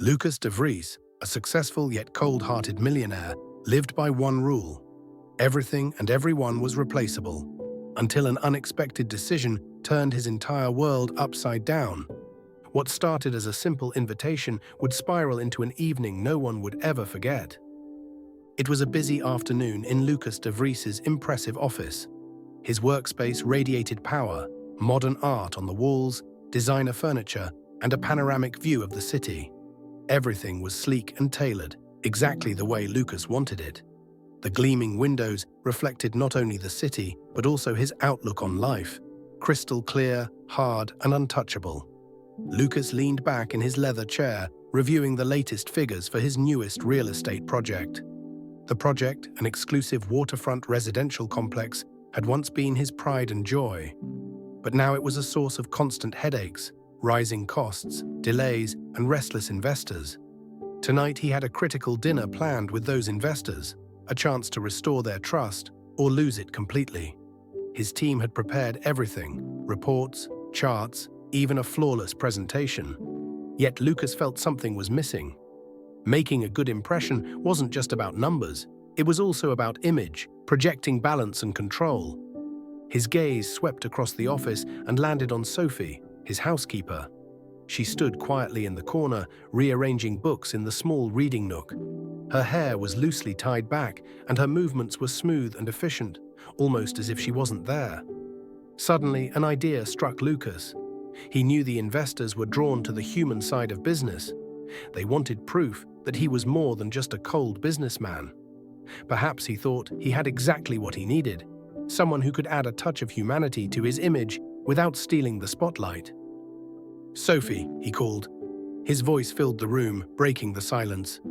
Lucas de Vries, a successful yet cold-hearted millionaire, lived by one rule. Everything and everyone was replaceable, until an unexpected decision turned his entire world upside down. What started as a simple invitation would spiral into an evening no one would ever forget. It was a busy afternoon in Lucas de Vries's impressive office. His workspace radiated power, modern art on the walls, designer furniture, and a panoramic view of the city. Everything was sleek and tailored, exactly the way Lucas wanted it. The gleaming windows reflected not only the city, but also his outlook on life, crystal clear, hard, and untouchable. Lucas leaned back in his leather chair, reviewing the latest figures for his newest real estate project. The project, an exclusive waterfront residential complex, had once been his pride and joy. But now it was a source of constant headaches, rising costs, delays, and restless investors. Tonight he had a critical dinner planned with those investors, a chance to restore their trust or lose it completely. His team had prepared everything, reports, charts, even a flawless presentation. Yet Lucas felt something was missing. Making a good impression wasn't just about numbers, it was also about image, projecting balance and control. His gaze swept across the office and landed on Sophie, his housekeeper. She stood quietly in the corner, rearranging books in the small reading nook. Her hair was loosely tied back, and her movements were smooth and efficient, almost as if she wasn't there. Suddenly, an idea struck Lucas. He knew the investors were drawn to the human side of business. They wanted proof that he was more than just a cold businessman. Perhaps he thought he had exactly what he needed, someone who could add a touch of humanity to his image without stealing the spotlight. "Sophie," he called. His voice filled the room, breaking the silence.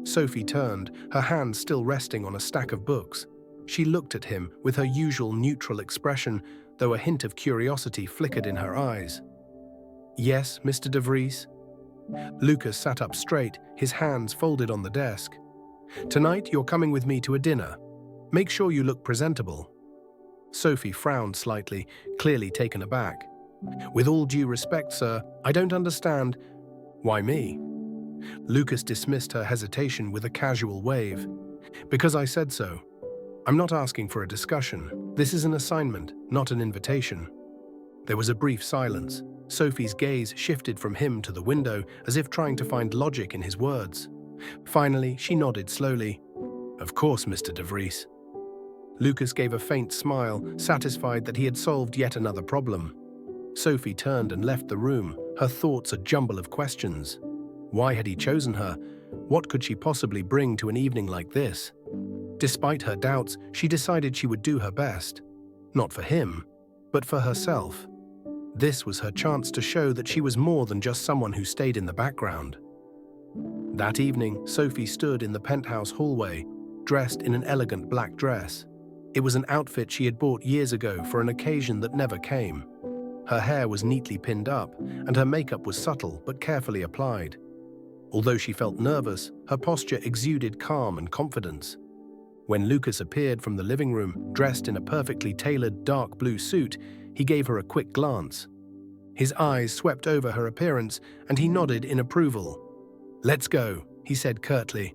Sophie turned, her hands still resting on a stack of books. She looked at him with her usual neutral expression, though a hint of curiosity flickered in her eyes. "Yes, Mr. de Vries?" Lucas sat up straight, his hands folded on the desk. "Tonight you're coming with me to a dinner. Make sure you look presentable." Sophie frowned slightly, clearly taken aback. "With all due respect, sir, I don't understand." "Why me?" Lucas dismissed her hesitation with a casual wave. "Because I said so. I'm not asking for a discussion. This is an assignment, not an invitation." There was a brief silence. Sophie's gaze shifted from him to the window, as if trying to find logic in his words. Finally, she nodded slowly. "Of course, Mr. de Vries." Lucas gave a faint smile, satisfied that he had solved yet another problem. Sophie turned and left the room, her thoughts a jumble of questions. Why had he chosen her? What could she possibly bring to an evening like this? Despite her doubts, she decided she would do her best. Not for him, but for herself. This was her chance to show that she was more than just someone who stayed in the background. That evening, Sophie stood in the penthouse hallway, dressed in an elegant black dress. It was an outfit she had bought years ago for an occasion that never came. Her hair was neatly pinned up, and her makeup was subtle but carefully applied. Although she felt nervous, her posture exuded calm and confidence. When Lucas appeared from the living room, dressed in a perfectly tailored dark blue suit, he gave her a quick glance. His eyes swept over her appearance, and he nodded in approval. "Let's go," he said curtly.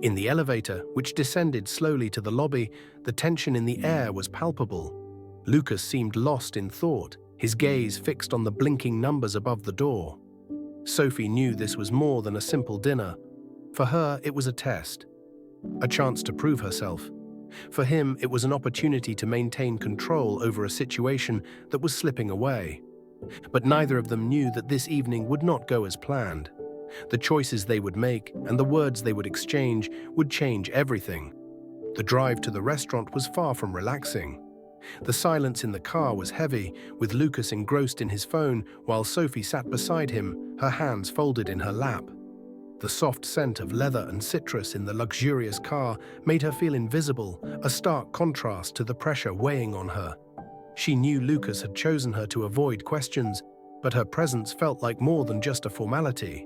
In the elevator, which descended slowly to the lobby, the tension in the air was palpable. Lucas seemed lost in thought, his gaze fixed on the blinking numbers above the door. Sophie knew this was more than a simple dinner. For her, it was a test, a chance to prove herself. For him, it was an opportunity to maintain control over a situation that was slipping away. But neither of them knew that this evening would not go as planned. The choices they would make and the words they would exchange would change everything. The drive to the restaurant was far from relaxing. The silence in the car was heavy, with Lucas engrossed in his phone while Sophie sat beside him, her hands folded in her lap. The soft scent of leather and citrus in the luxurious car made her feel invisible, a stark contrast to the pressure weighing on her. She knew Lucas had chosen her to avoid questions, but her presence felt like more than just a formality.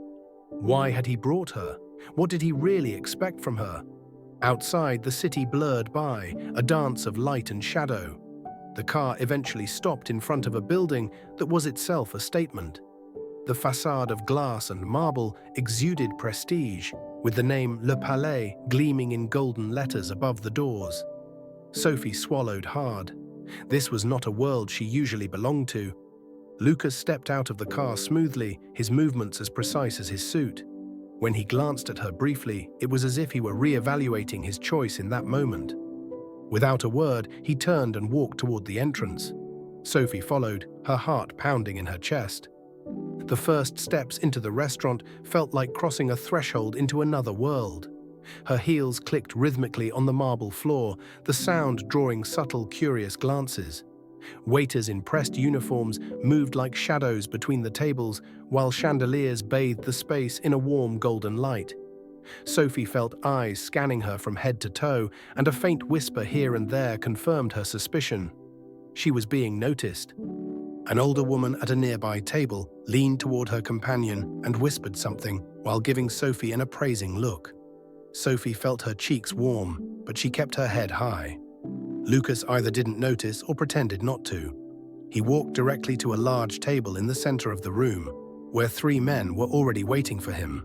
Why had he brought her? What did he really expect from her? Outside, the city blurred by, a dance of light and shadow. The car eventually stopped in front of a building that was itself a statement. The facade of glass and marble exuded prestige, with the name Le Palais gleaming in golden letters above the doors. Sophie swallowed hard. This was not a world she usually belonged to. Lucas stepped out of the car smoothly, his movements as precise as his suit. When he glanced at her briefly, it was as if he were re-evaluating his choice in that moment. Without a word, he turned and walked toward the entrance. Sophie followed, her heart pounding in her chest. The first steps into the restaurant felt like crossing a threshold into another world. Her heels clicked rhythmically on the marble floor, the sound drawing subtle, curious glances. Waiters in pressed uniforms moved like shadows between the tables, while chandeliers bathed the space in a warm golden light. Sophie felt eyes scanning her from head to toe, and a faint whisper here and there confirmed her suspicion. She was being noticed. An older woman at a nearby table leaned toward her companion and whispered something while giving Sophie an appraising look. Sophie felt her cheeks warm, but she kept her head high. Lucas either didn't notice or pretended not to. He walked directly to a large table in the center of the room, where 3 men were already waiting for him.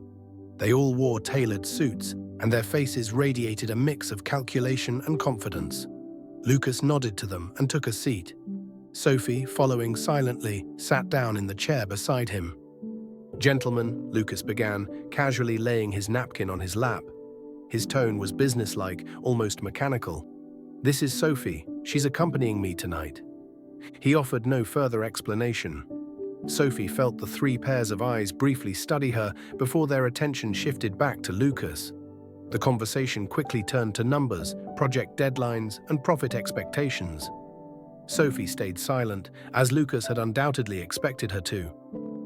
They all wore tailored suits, and their faces radiated a mix of calculation and confidence. Lucas nodded to them and took a seat. Sophie, following silently, sat down in the chair beside him. "Gentlemen," Lucas began, casually laying his napkin on his lap. His tone was businesslike, almost mechanical. "This is Sophie. She's accompanying me tonight." He offered no further explanation. Sophie felt the 3 pairs of eyes briefly study her before their attention shifted back to Lucas. The conversation quickly turned to numbers, project deadlines, and profit expectations. Sophie stayed silent, as Lucas had undoubtedly expected her to.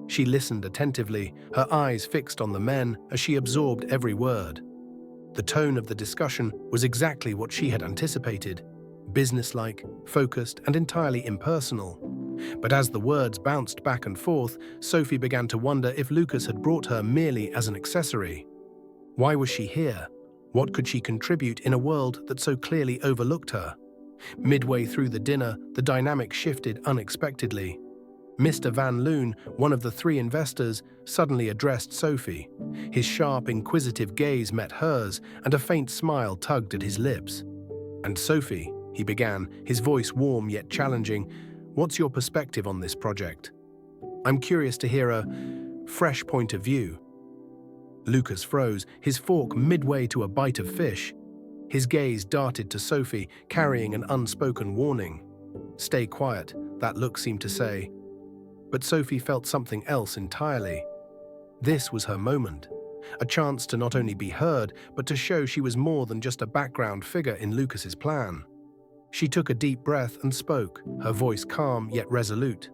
She listened attentively, her eyes fixed on the men as she absorbed every word. The tone of the discussion was exactly what she had anticipated: businesslike, focused, and entirely impersonal. But as the words bounced back and forth, Sophie began to wonder if Lucas had brought her merely as an accessory. Why was she here? What could she contribute in a world that so clearly overlooked her? Midway through the dinner, the dynamic shifted unexpectedly. Mr. Van Loon, one of the 3 investors, suddenly addressed Sophie. His sharp, inquisitive gaze met hers, and a faint smile tugged at his lips. "And Sophie," he began, his voice warm yet challenging, "what's your perspective on this project? I'm curious to hear a fresh point of view." Lucas froze, his fork midway to a bite of fish. His gaze darted to Sophie, carrying an unspoken warning. "Stay quiet," that look seemed to say. But Sophie felt something else entirely. This was her moment, a chance to not only be heard, but to show she was more than just a background figure in Lucas's plan. She took a deep breath and spoke, her voice calm yet resolute.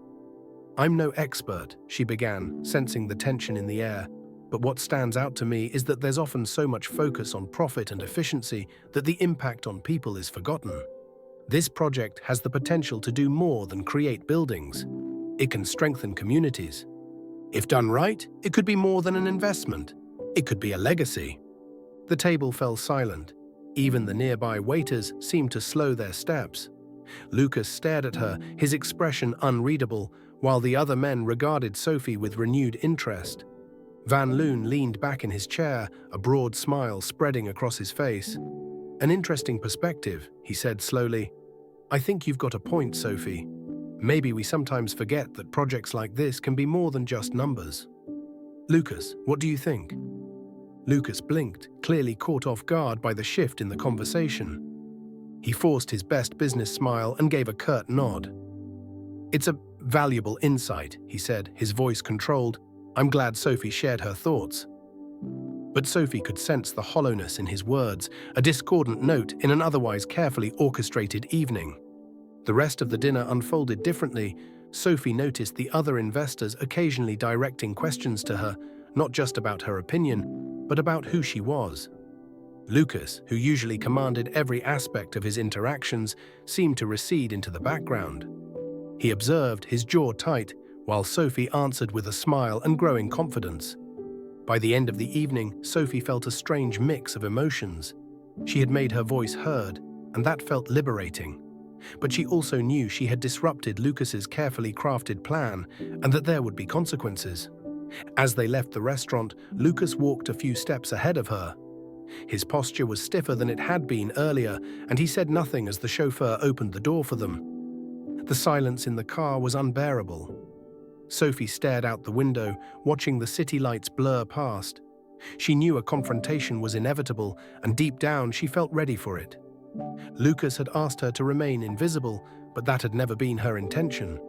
"I'm no expert," she began, sensing the tension in the air. "But what stands out to me is that there's often so much focus on profit and efficiency that the impact on people is forgotten. This project has the potential to do more than create buildings. It can strengthen communities. If done right, it could be more than an investment. It could be a legacy." The table fell silent. Even the nearby waiters seemed to slow their steps. Lucas stared at her, his expression unreadable, while the other men regarded Sophie with renewed interest. Van Loon leaned back in his chair, a broad smile spreading across his face. "An interesting perspective," he said slowly. "I think you've got a point, Sophie. Maybe we sometimes forget that projects like this can be more than just numbers." "Lucas, what do you think?" Lucas blinked, clearly caught off guard by the shift in the conversation. He forced his best business smile and gave a curt nod. "It's a valuable insight," he said, his voice controlled. "I'm glad Sophie shared her thoughts." But Sophie could sense the hollowness in his words, a discordant note in an otherwise carefully orchestrated evening. The rest of the dinner unfolded differently. Sophie noticed the other investors occasionally directing questions to her, not just about her opinion, but about who she was. Lucas, who usually commanded every aspect of his interactions, seemed to recede into the background. He observed, his jaw tight, while Sophie answered with a smile and growing confidence. By the end of the evening, Sophie felt a strange mix of emotions. She had made her voice heard, and that felt liberating. But she also knew she had disrupted Lucas's carefully crafted plan, and that there would be consequences. As they left the restaurant, Lucas walked a few steps ahead of her. His posture was stiffer than it had been earlier, and he said nothing as the chauffeur opened the door for them. The silence in the car was unbearable. Sophie stared out the window, watching the city lights blur past. She knew a confrontation was inevitable, and deep down she felt ready for it. Lucas had asked her to remain invisible, but that had never been her intention.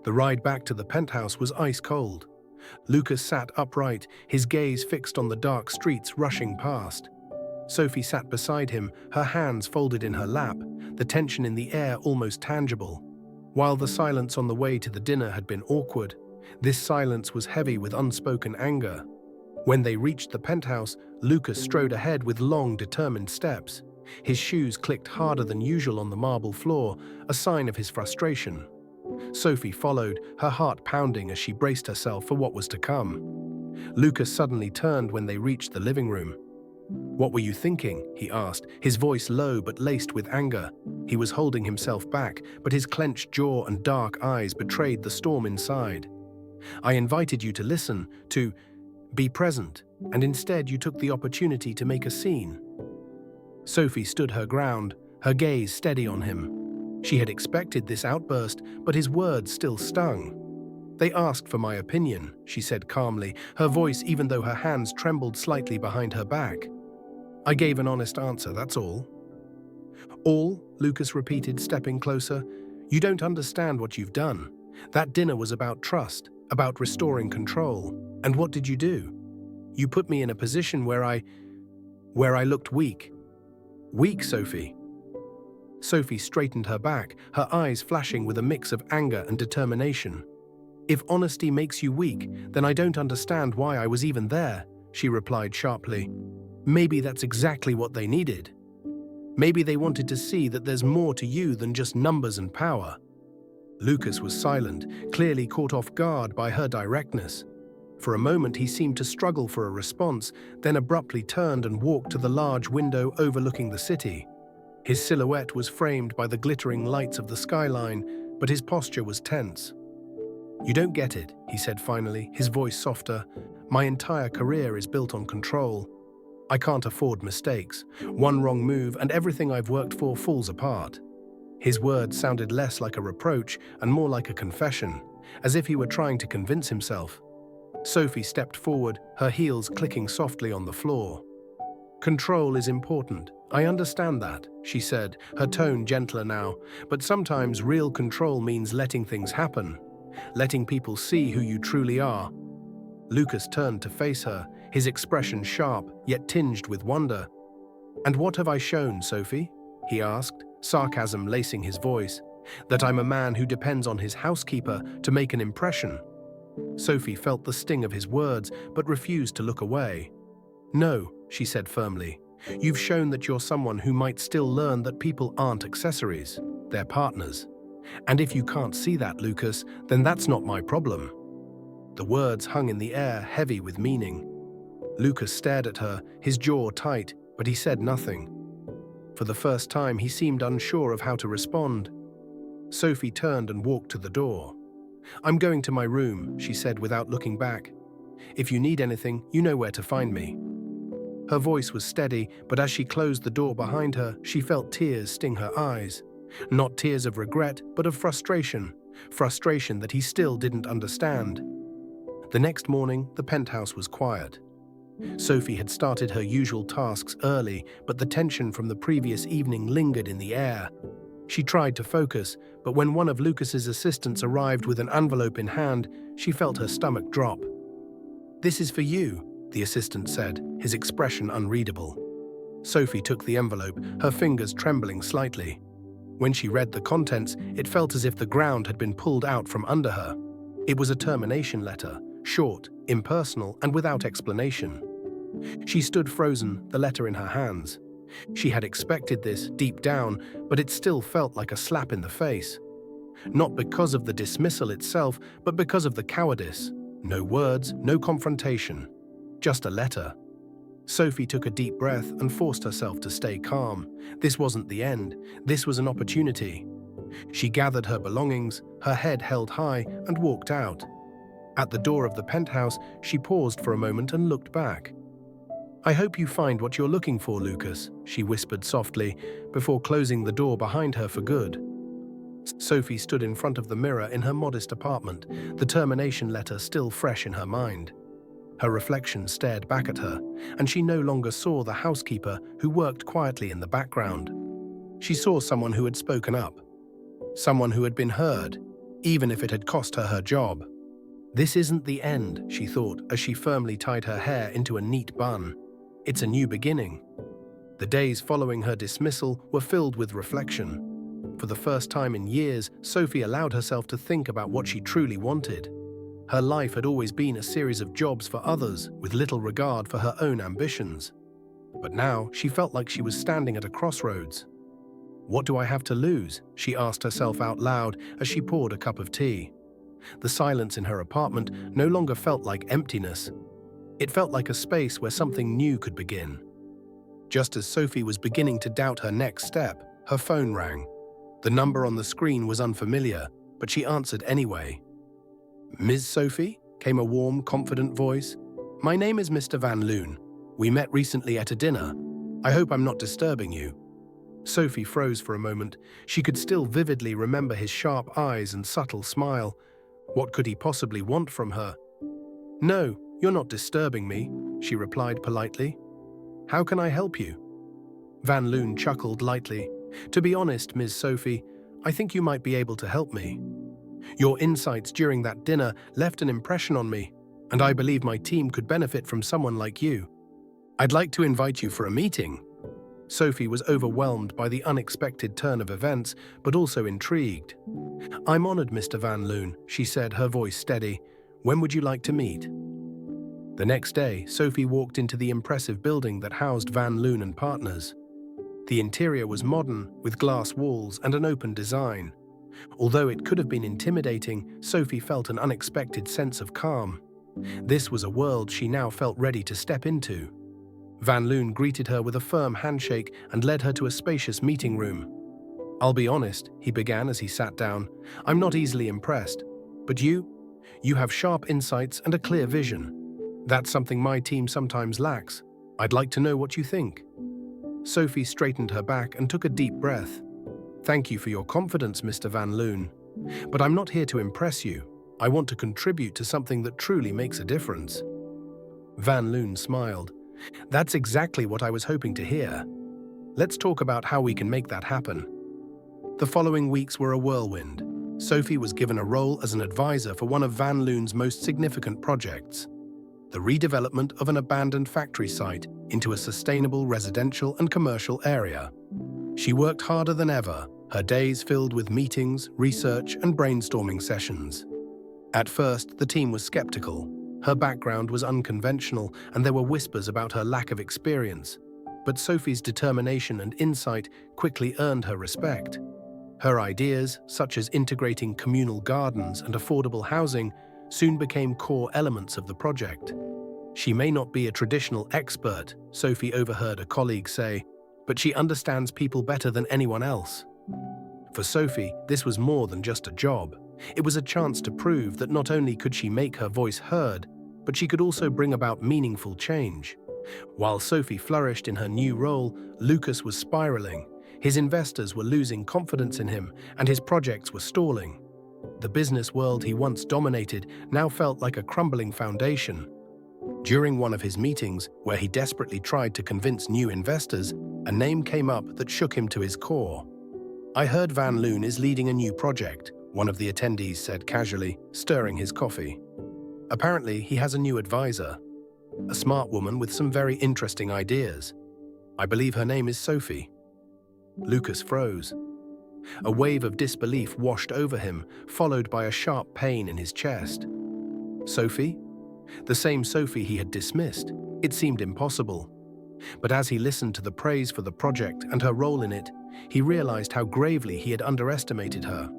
The ride back to the penthouse was ice cold. Lucas sat upright, his gaze fixed on the dark streets rushing past. Sophie sat beside him, her hands folded in her lap, the tension in the air almost tangible. While the silence on the way to the dinner had been awkward, this silence was heavy with unspoken anger. When they reached the penthouse, Lucas strode ahead with long, determined steps. His shoes clicked harder than usual on the marble floor, a sign of his frustration. Sophie followed, her heart pounding as she braced herself for what was to come. Lucas suddenly turned when they reached the living room. "What were you thinking?" he asked, his voice low but laced with anger. He was holding himself back, but his clenched jaw and dark eyes betrayed the storm inside. "I invited you to listen, to be present, and instead you took the opportunity to make a scene." Sophie stood her ground, her gaze steady on him. She had expected this outburst, but his words still stung. "They asked for my opinion," she said calmly, her voice even though her hands trembled slightly behind her back. "I gave an honest answer, that's all." "All?" Lucas repeated, stepping closer. "You don't understand what you've done. That dinner was about trust, about restoring control. And what did you do? You put me in a position where I looked weak." "Weak, Sophie?" Sophie straightened her back, her eyes flashing with a mix of anger and determination. "If honesty makes you weak, then I don't understand why I was even there," she replied sharply. "Maybe that's exactly what they needed. Maybe they wanted to see that there's more to you than just numbers and power." Lucas was silent, clearly caught off guard by her directness. For a moment he seemed to struggle for a response, then abruptly turned and walked to the large window overlooking the city. His silhouette was framed by the glittering lights of the skyline, but his posture was tense. "You don't get it," he said finally, his voice softer. "My entire career is built on control. I can't afford mistakes. One wrong move and everything I've worked for falls apart." His words sounded less like a reproach and more like a confession, as if he were trying to convince himself. Sophie stepped forward, her heels clicking softly on the floor. "Control is important. I understand that," she said, her tone gentler now, "but sometimes real control means letting things happen, letting people see who you truly are." Lucas turned to face her, his expression sharp, yet tinged with wonder. "And what have I shown, Sophie?" he asked, sarcasm lacing his voice. "That I'm a man who depends on his housekeeper to make an impression?" Sophie felt the sting of his words, but refused to look away. "No," she said firmly. "You've shown that you're someone who might still learn that people aren't accessories, they're partners. And if you can't see that, Lucas, then that's not my problem." The words hung in the air, heavy with meaning. Lucas stared at her, his jaw tight, but he said nothing. For the first time, he seemed unsure of how to respond. Sophie turned and walked to the door. "I'm going to my room," she said without looking back. "If you need anything, you know where to find me." Her voice was steady, but as she closed the door behind her, she felt tears sting her eyes. Not tears of regret, but of frustration. Frustration that he still didn't understand. The next morning, the penthouse was quiet. Sophie had started her usual tasks early, but the tension from the previous evening lingered in the air. She tried to focus, but when one of Lucas's assistants arrived with an envelope in hand, she felt her stomach drop. "This is for you," the assistant said, his expression unreadable. Sophie took the envelope, her fingers trembling slightly. When she read the contents, it felt as if the ground had been pulled out from under her. It was a termination letter, short, impersonal, and without explanation. She stood frozen, the letter in her hands. She had expected this deep down, but it still felt like a slap in the face. Not because of the dismissal itself, but because of the cowardice. No words, no confrontation. Just a letter. Sophie took a deep breath and forced herself to stay calm. This wasn't the end. This was an opportunity. She gathered her belongings, her head held high, and walked out. At the door of the penthouse, she paused for a moment and looked back. "I hope you find what you're looking for, Lucas," she whispered softly, before closing the door behind her for good. Sophie stood in front of the mirror in her modest apartment, the termination letter still fresh in her mind. Her reflection stared back at her, and she no longer saw the housekeeper who worked quietly in the background. She saw someone who had spoken up, someone who had been heard, even if it had cost her her job. "This isn't the end," she thought as she firmly tied her hair into a neat bun. "It's a new beginning." The days following her dismissal were filled with reflection. For the first time in years, Sophie allowed herself to think about what she truly wanted. Her life had always been a series of jobs for others, with little regard for her own ambitions. But now she felt like she was standing at a crossroads. "What do I have to lose?" she asked herself out loud as she poured a cup of tea. The silence in her apartment no longer felt like emptiness. It felt like a space where something new could begin. Just as Sophie was beginning to doubt her next step, her phone rang. The number on the screen was unfamiliar, but she answered anyway. "Ms. Sophie?" came a warm, confident voice. "My name is Mr. Van Loon. We met recently at a dinner. I hope I'm not disturbing you." Sophie froze for a moment. She could still vividly remember his sharp eyes and subtle smile. What could he possibly want from her? "No, you're not disturbing me," she replied politely. "How can I help you?" Van Loon chuckled lightly. "To be honest, Ms. Sophie, I think you might be able to help me. Your insights during that dinner left an impression on me, and I believe my team could benefit from someone like you. I'd like to invite you for a meeting." Sophie was overwhelmed by the unexpected turn of events, but also intrigued. "I'm honored, Mr. Van Loon," she said, her voice steady. "When would you like to meet?" The next day, Sophie walked into the impressive building that housed Van Loon and Partners. The interior was modern, with glass walls and an open design. Although it could have been intimidating, Sophie felt an unexpected sense of calm. This was a world she now felt ready to step into. Van Loon greeted her with a firm handshake and led her to a spacious meeting room. "I'll be honest," he began as he sat down, "I'm not easily impressed. But you have sharp insights and a clear vision. That's something my team sometimes lacks. I'd like to know what you think." Sophie straightened her back and took a deep breath. "Thank you for your confidence, Mr. Van Loon. But I'm not here to impress you. I want to contribute to something that truly makes a difference." Van Loon smiled. "That's exactly what I was hoping to hear. Let's talk about how we can make that happen." The following weeks were a whirlwind. Sophie was given a role as an advisor for one of Van Loon's most significant projects, the redevelopment of an abandoned factory site into a sustainable residential and commercial area. She worked harder than ever, her days filled with meetings, research, and brainstorming sessions. At first, the team was skeptical. Her background was unconventional, and there were whispers about her lack of experience. But Sophie's determination and insight quickly earned her respect. Her ideas, such as integrating communal gardens and affordable housing, soon became core elements of the project. "She may not be a traditional expert," Sophie overheard a colleague say, "but she understands people better than anyone else." For Sophie, this was more than just a job. It was a chance to prove that not only could she make her voice heard, but she could also bring about meaningful change. While Sophie flourished in her new role, Lucas was spiraling. His investors were losing confidence in him, and his projects were stalling. The business world he once dominated now felt like a crumbling foundation. During one of his meetings, where he desperately tried to convince new investors, a name came up that shook him to his core. "I heard Van Loon is leading a new project," one of the attendees said casually, stirring his coffee. "Apparently, he has a new advisor, a smart woman with some very interesting ideas. I believe her name is Sophie." Lucas froze. A wave of disbelief washed over him, followed by a sharp pain in his chest. Sophie? The same Sophie he had dismissed. It seemed impossible. But as he listened to the praise for the project and her role in it, he realized how gravely he had underestimated her.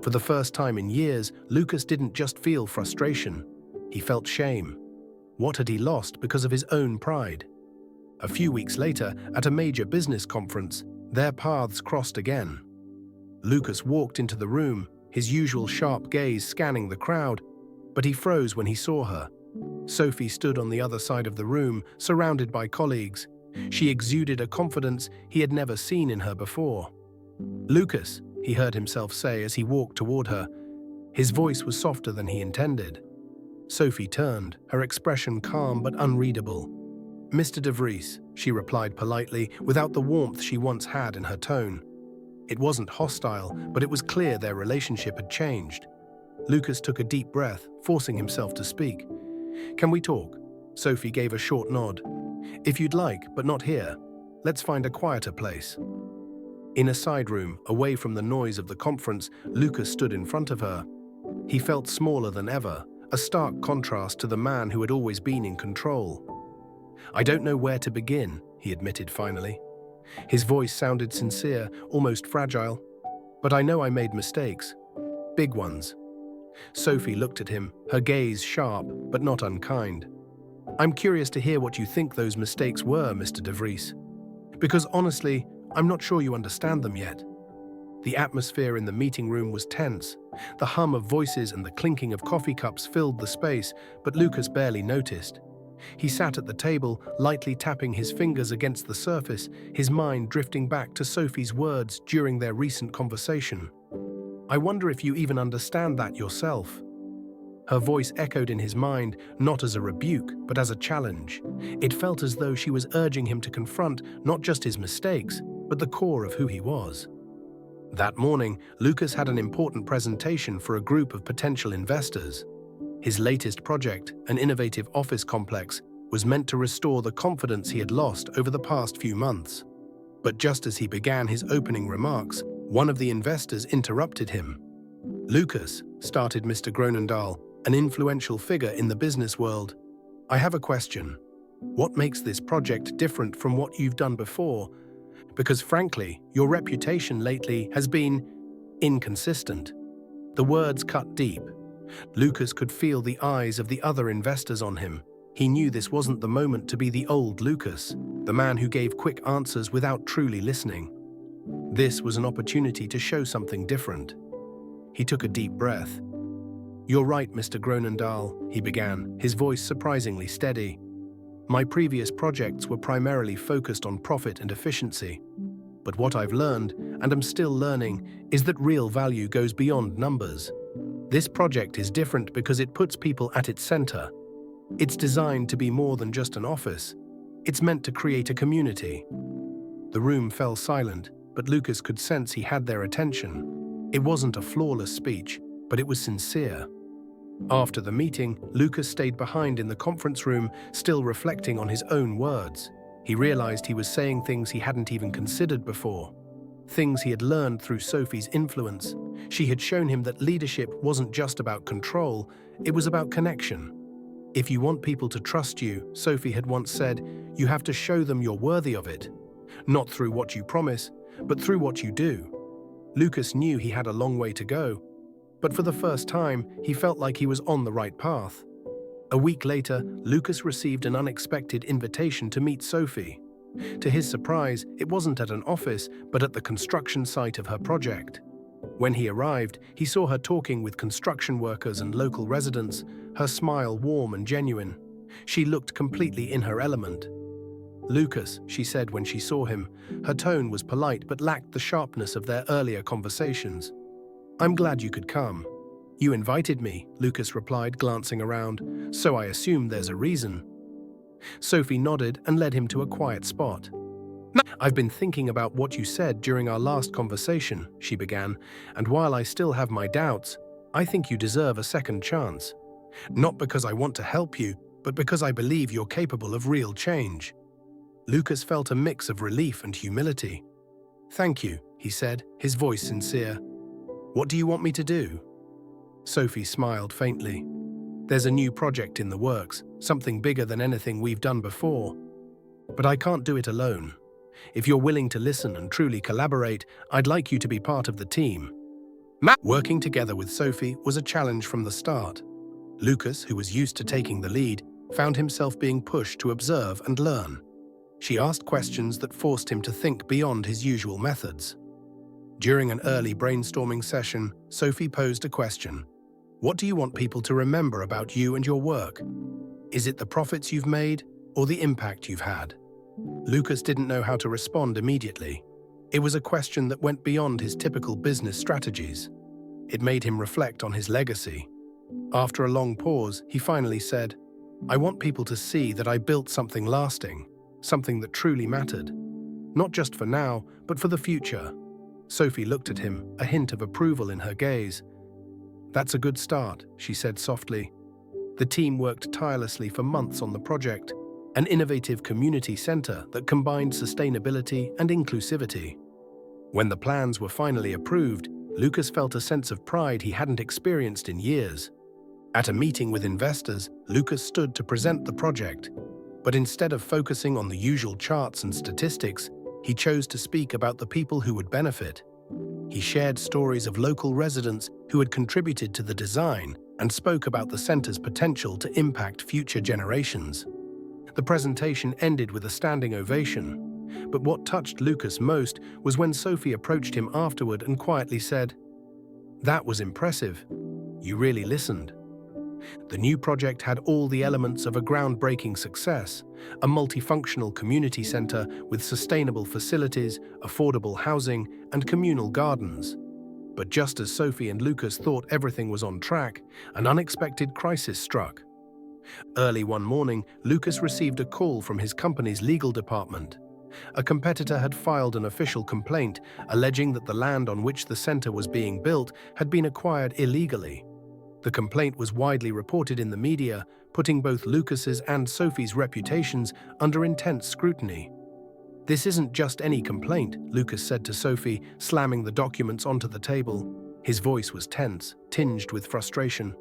For the first time in years, Lucas didn't just feel frustration. He felt shame. What had he lost because of his own pride? A few weeks later, at a major business conference, their paths crossed again. Lucas walked into the room, his usual sharp gaze scanning the crowd. but he froze when he saw her. Sophie stood on the other side of the room, surrounded by colleagues. She exuded a confidence he had never seen in her before. "Lucas," he heard himself say as he walked toward her. His voice was softer than he intended. Sophie turned, her expression calm but unreadable. "Mr. de Vries," she replied politely, without the warmth she once had in her tone. It wasn't hostile, but it was clear their relationship had changed. Lucas took a deep breath, forcing himself to speak. "Can we talk?" Sophie gave a short nod. "If you'd like, but not here. Let's find a quieter place." In a side room, away from the noise of the conference, Lucas stood in front of her. He felt smaller than ever, a stark contrast to the man who had always been in control. "I don't know where to begin," he admitted finally. His voice sounded sincere, almost fragile. "But I know I made mistakes. Big ones." Sophie looked at him, her gaze sharp, but not unkind. "I'm curious to hear what you think those mistakes were, Mr. de Vries. Because honestly, I'm not sure you understand them yet." The atmosphere in the meeting room was tense. The hum of voices and the clinking of coffee cups filled the space, but Lucas barely noticed. He sat at the table, lightly tapping his fingers against the surface, his mind drifting back to Sophie's words during their recent conversation. "I wonder if you even understand that yourself." Her voice echoed in his mind, not as a rebuke, but as a challenge. It felt as though she was urging him to confront not just his mistakes, but the core of who he was. That morning, Lucas had an important presentation for a group of potential investors. His latest project, an innovative office complex, was meant to restore the confidence he had lost over the past few months. But just as he began his opening remarks, one of the investors interrupted him. "Lucas," started Mr. Gronendahl, an influential figure in the business world, "I have a question. What makes this project different from what you've done before? Because frankly, your reputation lately has been inconsistent." The words cut deep. Lucas could feel the eyes of the other investors on him. He knew this wasn't the moment to be the old Lucas, the man who gave quick answers without truly listening. This was an opportunity to show something different. He took a deep breath. "You're right, Mr. Gronendahl," he began, his voice surprisingly steady. "My previous projects were primarily focused on profit and efficiency. But what I've learned, and am still learning, is that real value goes beyond numbers. This project is different because it puts people at its center. It's designed to be more than just an office. It's meant to create a community." The room fell silent, but Lucas could sense he had their attention. It wasn't a flawless speech, but it was sincere. After the meeting, Lucas stayed behind in the conference room, still reflecting on his own words. He realized he was saying things he hadn't even considered before. Things he had learned through Sophie's influence. She had shown him that leadership wasn't just about control, it was about connection. "If you want people to trust you," Sophie had once said, "you have to show them you're worthy of it. Not through what you promise, but through what you do." Lucas knew he had a long way to go, but for the first time, he felt like he was on the right path. A week later, Lucas received an unexpected invitation to meet Sophie. To his surprise, it wasn't at an office, but at the construction site of her project. When he arrived, he saw her talking with construction workers and local residents, her smile warm and genuine. She looked completely in her element. "Lucas," she said when she saw him. Her tone was polite but lacked the sharpness of their earlier conversations. "I'm glad you could come." "You invited me," Lucas replied, glancing around, "so I assume there's a reason." Sophie nodded and led him to a quiet spot. "I've been thinking about what you said during our last conversation," she began, "and while I still have my doubts, I think you deserve a second chance. Not because I want to help you, but because I believe you're capable of real change." Lucas felt a mix of relief and humility. "Thank you," he said, his voice sincere. "What do you want me to do?" Sophie smiled faintly. "There's a new project in the works, something bigger than anything we've done before. But I can't do it alone. If you're willing to listen and truly collaborate, I'd like you to be part of the team." Working together with Sophie was a challenge from the start. Lucas, who was used to taking the lead, found himself being pushed to observe and learn. She asked questions that forced him to think beyond his usual methods. During an early brainstorming session, Sophie posed a question. What do you want people to remember about you and your work? Is it the profits you've made or the impact you've had? Lucas didn't know how to respond immediately. It was a question that went beyond his typical business strategies. It made him reflect on his legacy. After a long pause, he finally said, "I want people to see that I built something lasting, something that truly mattered. Not just for now, but for the future." Sophie looked at him, a hint of approval in her gaze. "That's a good start," she said softly. The team worked tirelessly for months on the project, an innovative community center that combined sustainability and inclusivity. When the plans were finally approved, Lucas felt a sense of pride he hadn't experienced in years. At a meeting with investors, Lucas stood to present the project, but instead of focusing on the usual charts and statistics, he chose to speak about the people who would benefit. He shared stories of local residents who had contributed to the design and spoke about the center's potential to impact future generations. The presentation ended with a standing ovation, but what touched Lucas most was when Sophie approached him afterward and quietly said, "That was impressive. You really listened." The new project had all the elements of a groundbreaking success, a multifunctional community center with sustainable facilities, affordable housing, and communal gardens. But just as Sophie and Lucas thought everything was on track, an unexpected crisis struck. Early one morning, Lucas received a call from his company's legal department. A competitor had filed an official complaint alleging that the land on which the center was being built had been acquired illegally. The complaint was widely reported in the media, putting both Lucas's and Sophie's reputations under intense scrutiny. "This isn't just any complaint," Lucas said to Sophie, slamming the documents onto the table. His voice was tense, tinged with frustration.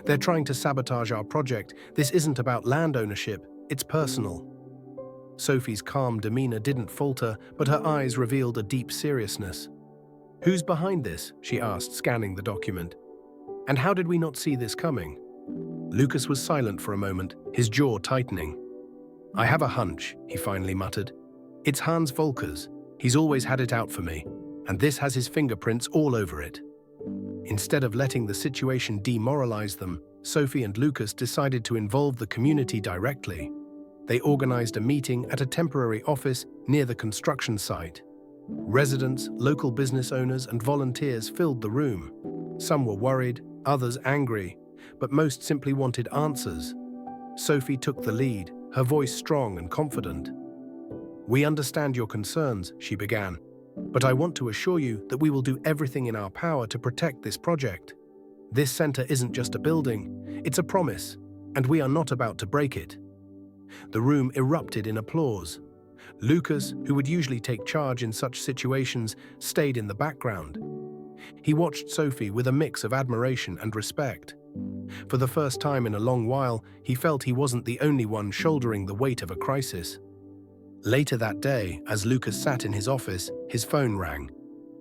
"They're trying to sabotage our project. This isn't about land ownership, it's personal." Sophie's calm demeanor didn't falter, but her eyes revealed a deep seriousness. "Who's behind this?" she asked, scanning the document. "And how did we not see this coming?" Lucas was silent for a moment, his jaw tightening. "I have a hunch," he finally muttered. "It's Hans Volker's. He's always had it out for me, and this has his fingerprints all over it." Instead of letting the situation demoralize them, Sophie and Lucas decided to involve the community directly. They organized a meeting at a temporary office near the construction site. Residents, local business owners, and volunteers filled the room. Some were worried, others angry, but most simply wanted answers. Sophie took the lead, her voice strong and confident. "We understand your concerns," she began, "but I want to assure you that we will do everything in our power to protect this project. This center isn't just a building, it's a promise, and we are not about to break it." The room erupted in applause. Lucas, who would usually take charge in such situations, stayed in the background. He watched Sophie with a mix of admiration and respect. For the first time in a long while, he felt he wasn't the only one shouldering the weight of a crisis. Later that day, as Lucas sat in his office, his phone rang.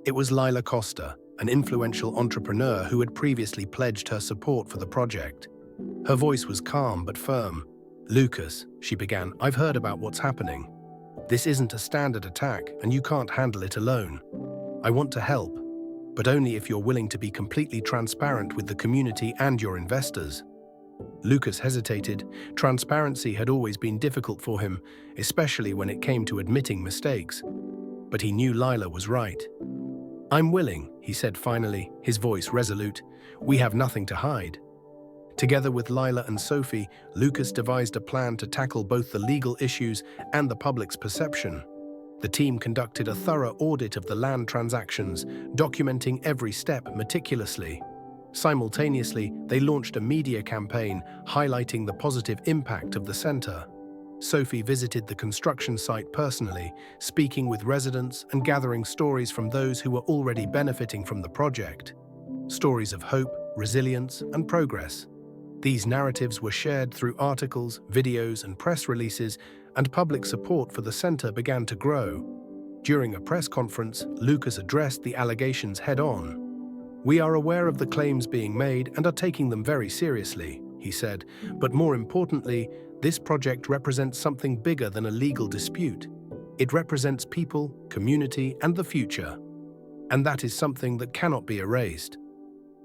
It was Lila Costa, an influential entrepreneur who had previously pledged her support for the project. Her voice was calm but firm. "Lucas," she began, "I've heard about what's happening. This isn't a standard attack, and you can't handle it alone. I want to help, but only if you're willing to be completely transparent with the community and your investors." Lucas hesitated. Transparency had always been difficult for him, especially when it came to admitting mistakes. But he knew Lila was right. "I'm willing," he said finally, his voice resolute. "We have nothing to hide." Together with Lila and Sophie, Lucas devised a plan to tackle both the legal issues and the public's perception. The team conducted a thorough audit of the land transactions, documenting every step meticulously. Simultaneously, they launched a media campaign highlighting the positive impact of the center. Sophie visited the construction site personally, speaking with residents and gathering stories from those who were already benefiting from the project. Stories of hope, resilience, and progress. These narratives were shared through articles, videos, and press releases, and public support for the center began to grow. During a press conference, Lucas addressed the allegations head-on. "We are aware of the claims being made and are taking them very seriously," he said, "but more importantly, this project represents something bigger than a legal dispute. It represents people, community, and the future. And that is something that cannot be erased."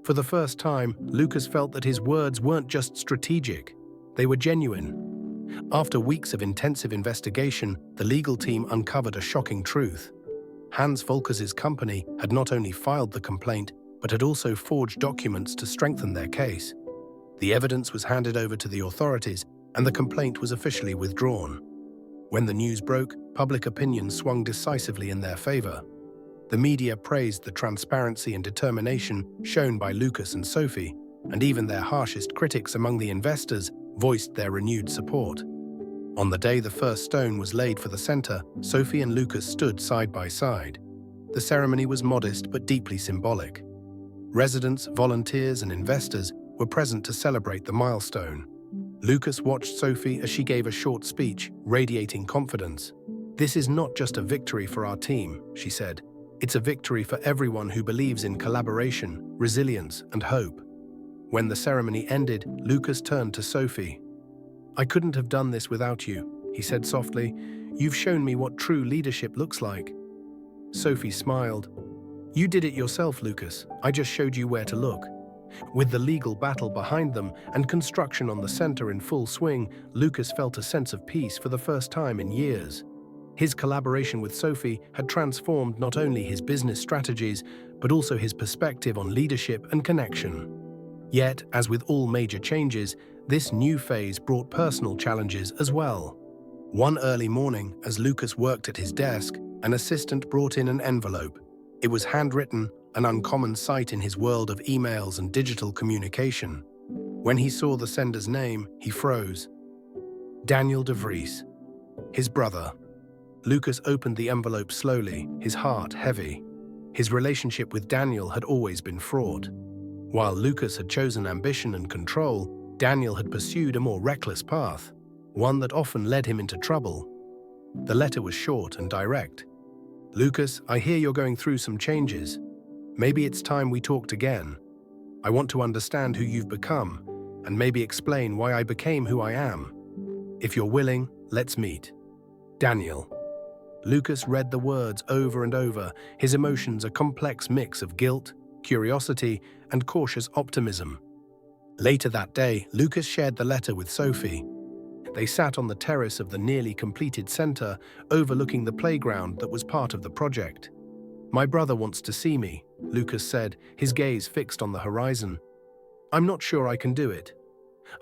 For the first time, Lucas felt that his words weren't just strategic, they were genuine. After weeks of intensive investigation, the legal team uncovered a shocking truth. Hans Volkers's company had not only filed the complaint, but had also forged documents to strengthen their case. The evidence was handed over to the authorities, and the complaint was officially withdrawn. When the news broke, public opinion swung decisively in their favor. The media praised the transparency and determination shown by Lucas and Sophie, and even their harshest critics among the investors voiced their renewed support. On the day the first stone was laid for the center, Sophie and Lucas stood side by side. The ceremony was modest but deeply symbolic. Residents, volunteers, and investors were present to celebrate the milestone. Lucas watched Sophie as she gave a short speech, radiating confidence. "This is not just a victory for our team," she said. "It's a victory for everyone who believes in collaboration, resilience, and hope." When the ceremony ended, Lucas turned to Sophie. "I couldn't have done this without you," he said softly. "You've shown me what true leadership looks like." Sophie smiled. "You did it yourself, Lucas. I just showed you where to look." With the legal battle behind them and construction on the center in full swing, Lucas felt a sense of peace for the first time in years. His collaboration with Sophie had transformed not only his business strategies, but also his perspective on leadership and connection. Yet, as with all major changes, this new phase brought personal challenges as well. One early morning, as Lucas worked at his desk, an assistant brought in an envelope. It was handwritten, an uncommon sight in his world of emails and digital communication. When he saw the sender's name, he froze. Daniel de Vries, his brother. Lucas opened the envelope slowly, his heart heavy. His relationship with Daniel had always been fraught. While Lucas had chosen ambition and control, Daniel had pursued a more reckless path, one that often led him into trouble. The letter was short and direct. "Lucas, I hear you're going through some changes. Maybe it's time we talked again. I want to understand who you've become, and maybe explain why I became who I am. If you're willing, let's meet. Daniel." Lucas read the words over and over, his emotions a complex mix of guilt, curiosity, and cautious optimism. Later that day, Lucas shared the letter with Sophie. They sat on the terrace of the nearly completed center, overlooking the playground that was part of the project. "My brother wants to see me," Lucas said, his gaze fixed on the horizon. "I'm not sure I can do it.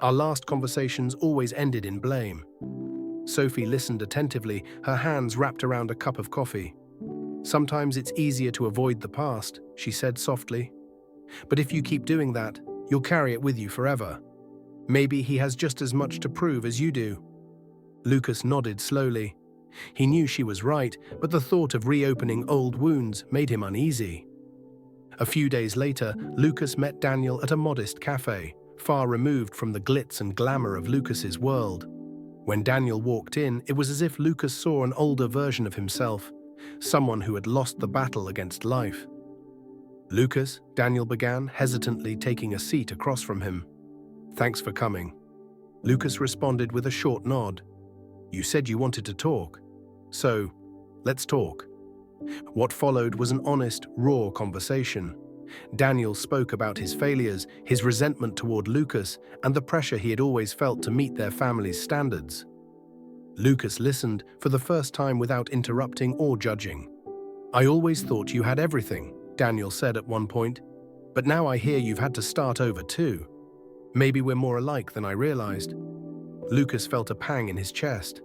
Our last conversations always ended in blame." Sophie listened attentively, her hands wrapped around a cup of coffee. "Sometimes it's easier to avoid the past," she said softly. "But if you keep doing that, you'll carry it with you forever. Maybe he has just as much to prove as you do." Lucas nodded slowly. He knew she was right, but the thought of reopening old wounds made him uneasy. A few days later, Lucas met Daniel at a modest cafe, far removed from the glitz and glamour of Lucas's world. When Daniel walked in, it was as if Lucas saw an older version of himself, someone who had lost the battle against life. "Lucas," Daniel began, hesitantly taking a seat across from him. "Thanks for coming." Lucas responded with a short nod. "You said you wanted to talk. So, let's talk." What followed was an honest, raw conversation. Daniel spoke about his failures, his resentment toward Lucas, and the pressure he had always felt to meet their family's standards. Lucas listened, for the first time without interrupting or judging. "I always thought you had everything," Daniel said at one point. "But now I hear you've had to start over too. Maybe we're more alike than I realized." Lucas felt a pang in his chest.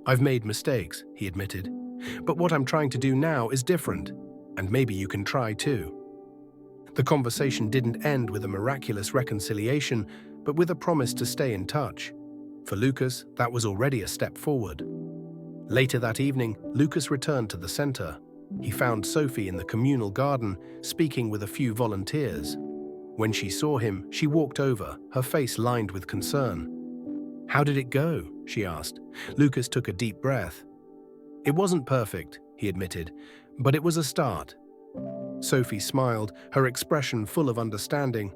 "I've made mistakes," he admitted. "But what I'm trying to do now is different, and maybe you can try too." The conversation didn't end with a miraculous reconciliation, but with a promise to stay in touch. For Lucas, that was already a step forward. Later that evening, Lucas returned to the center. He found Sophie in the communal garden, speaking with a few volunteers. When she saw him, she walked over, her face lined with concern. "How did it go?" she asked. Lucas took a deep breath. "It wasn't perfect," he admitted, "but it was a start." Sophie smiled, her expression full of understanding.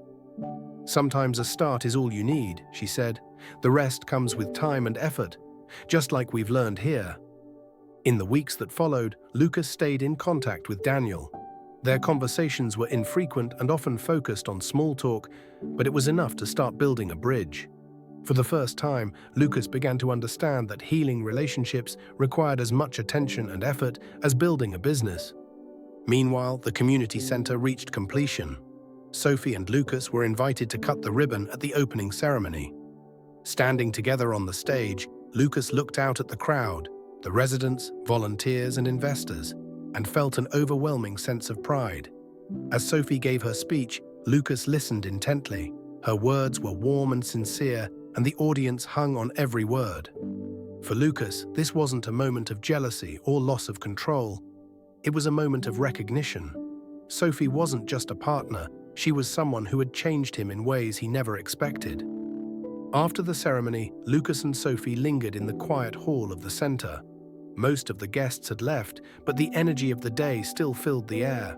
"Sometimes a start is all you need," she said. "The rest comes with time and effort, just like we've learned here." In the weeks that followed, Lucas stayed in contact with Daniel. Their conversations were infrequent and often focused on small talk, but it was enough to start building a bridge. For the first time, Lucas began to understand that healing relationships required as much attention and effort as building a business. Meanwhile, the community center reached completion. Sophie and Lucas were invited to cut the ribbon at the opening ceremony. Standing together on the stage, Lucas looked out at the crowd, the residents, volunteers, and investors, and felt an overwhelming sense of pride. As Sophie gave her speech, Lucas listened intently. Her words were warm and sincere, and the audience hung on every word. For Lucas, this wasn't a moment of jealousy or loss of control. It was a moment of recognition. Sophie wasn't just a partner, she was someone who had changed him in ways he never expected. After the ceremony, Lucas and Sophie lingered in the quiet hall of the center. Most of the guests had left, but the energy of the day still filled the air.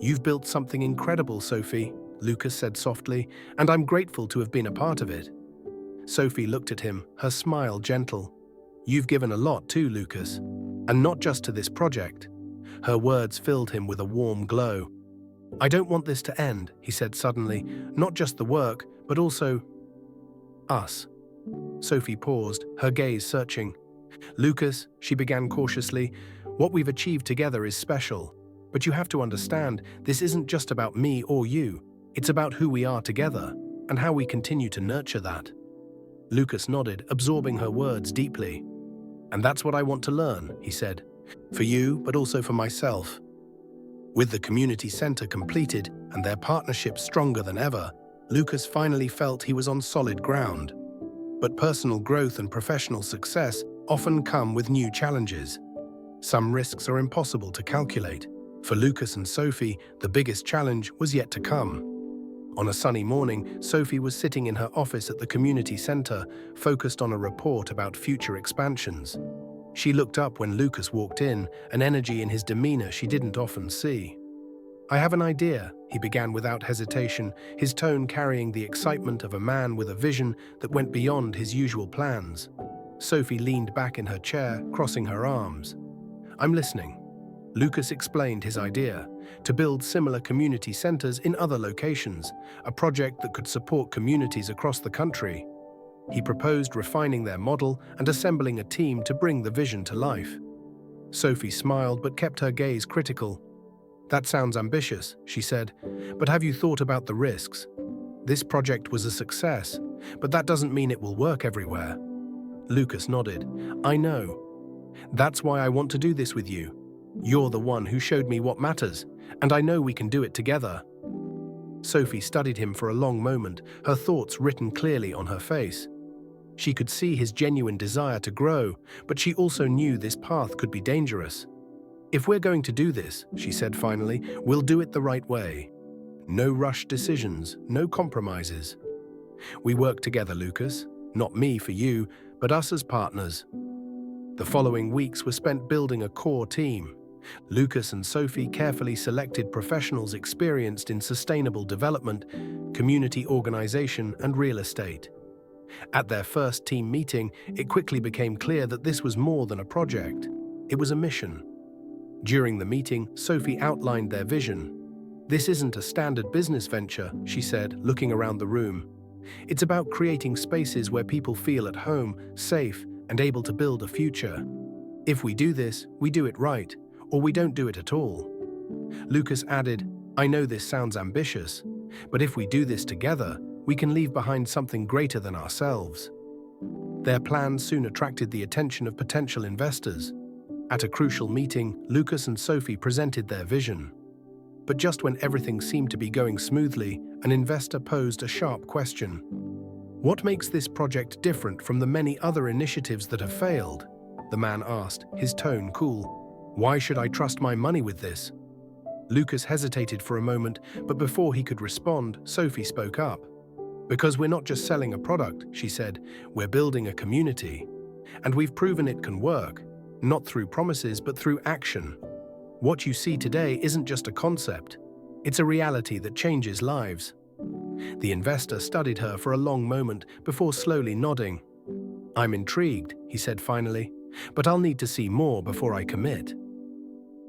"You've built something incredible, Sophie," Lucas said softly, "and I'm grateful to have been a part of it." Sophie looked at him, her smile gentle. "You've given a lot too, Lucas, and not just to this project." Her words filled him with a warm glow. "I don't want this to end," he said suddenly, "not just the work, but also us." Sophie paused, her gaze searching. "Lucas," she began cautiously, "what we've achieved together is special. But you have to understand, this isn't just about me or you. It's about who we are together, and how we continue to nurture that." Lucas nodded, absorbing her words deeply. "And that's what I want to learn," he said. "For you, but also for myself." With the community center completed and their partnership stronger than ever, Lucas finally felt he was on solid ground. But personal growth and professional success often come with new challenges. Some risks are impossible to calculate. For Lucas and Sophie, the biggest challenge was yet to come. On a sunny morning, Sophie was sitting in her office at the community center, focused on a report about future expansions. She looked up when Lucas walked in, an energy in his demeanor she didn't often see. "I have an idea," he began without hesitation, his tone carrying the excitement of a man with a vision that went beyond his usual plans. Sophie leaned back in her chair, crossing her arms. "I'm listening." Lucas explained his idea: to build similar community centers in other locations, a project that could support communities across the country. He proposed refining their model and assembling a team to bring the vision to life. Sophie smiled but kept her gaze critical. "That sounds ambitious," she said, "but have you thought about the risks? This project was a success, but that doesn't mean it will work everywhere." Lucas nodded. "I know. That's why I want to do this with you. You're the one who showed me what matters, and I know we can do it together." Sophie studied him for a long moment, her thoughts written clearly on her face. She could see his genuine desire to grow, but she also knew this path could be dangerous. "If we're going to do this," she said finally, "we'll do it the right way. No rushed decisions, no compromises. We work together, Lucas. Not me for you, but us as partners." The following weeks were spent building a core team. Lucas and Sophie carefully selected professionals experienced in sustainable development, community organization, and real estate. At their first team meeting, it quickly became clear that this was more than a project. It was a mission. During the meeting, Sophie outlined their vision. "This isn't a standard business venture," she said, looking around the room. "It's about creating spaces where people feel at home, safe, and able to build a future. If we do this, we do it right, or we don't do it at all." Lucas added, "I know this sounds ambitious, but if we do this together, we can leave behind something greater than ourselves." Their plan soon attracted the attention of potential investors. At a crucial meeting, Lucas and Sophie presented their vision. But just when everything seemed to be going smoothly, an investor posed a sharp question. "What makes this project different from the many other initiatives that have failed?" the man asked, his tone cool. "Why should I trust my money with this?" Lucas hesitated for a moment, but before he could respond, Sophie spoke up. "Because we're not just selling a product," she said, "we're building a community. And we've proven it can work, not through promises but through action. What you see today isn't just a concept, it's a reality that changes lives." The investor studied her for a long moment before slowly nodding. "I'm intrigued," he said finally, "but I'll need to see more before I commit."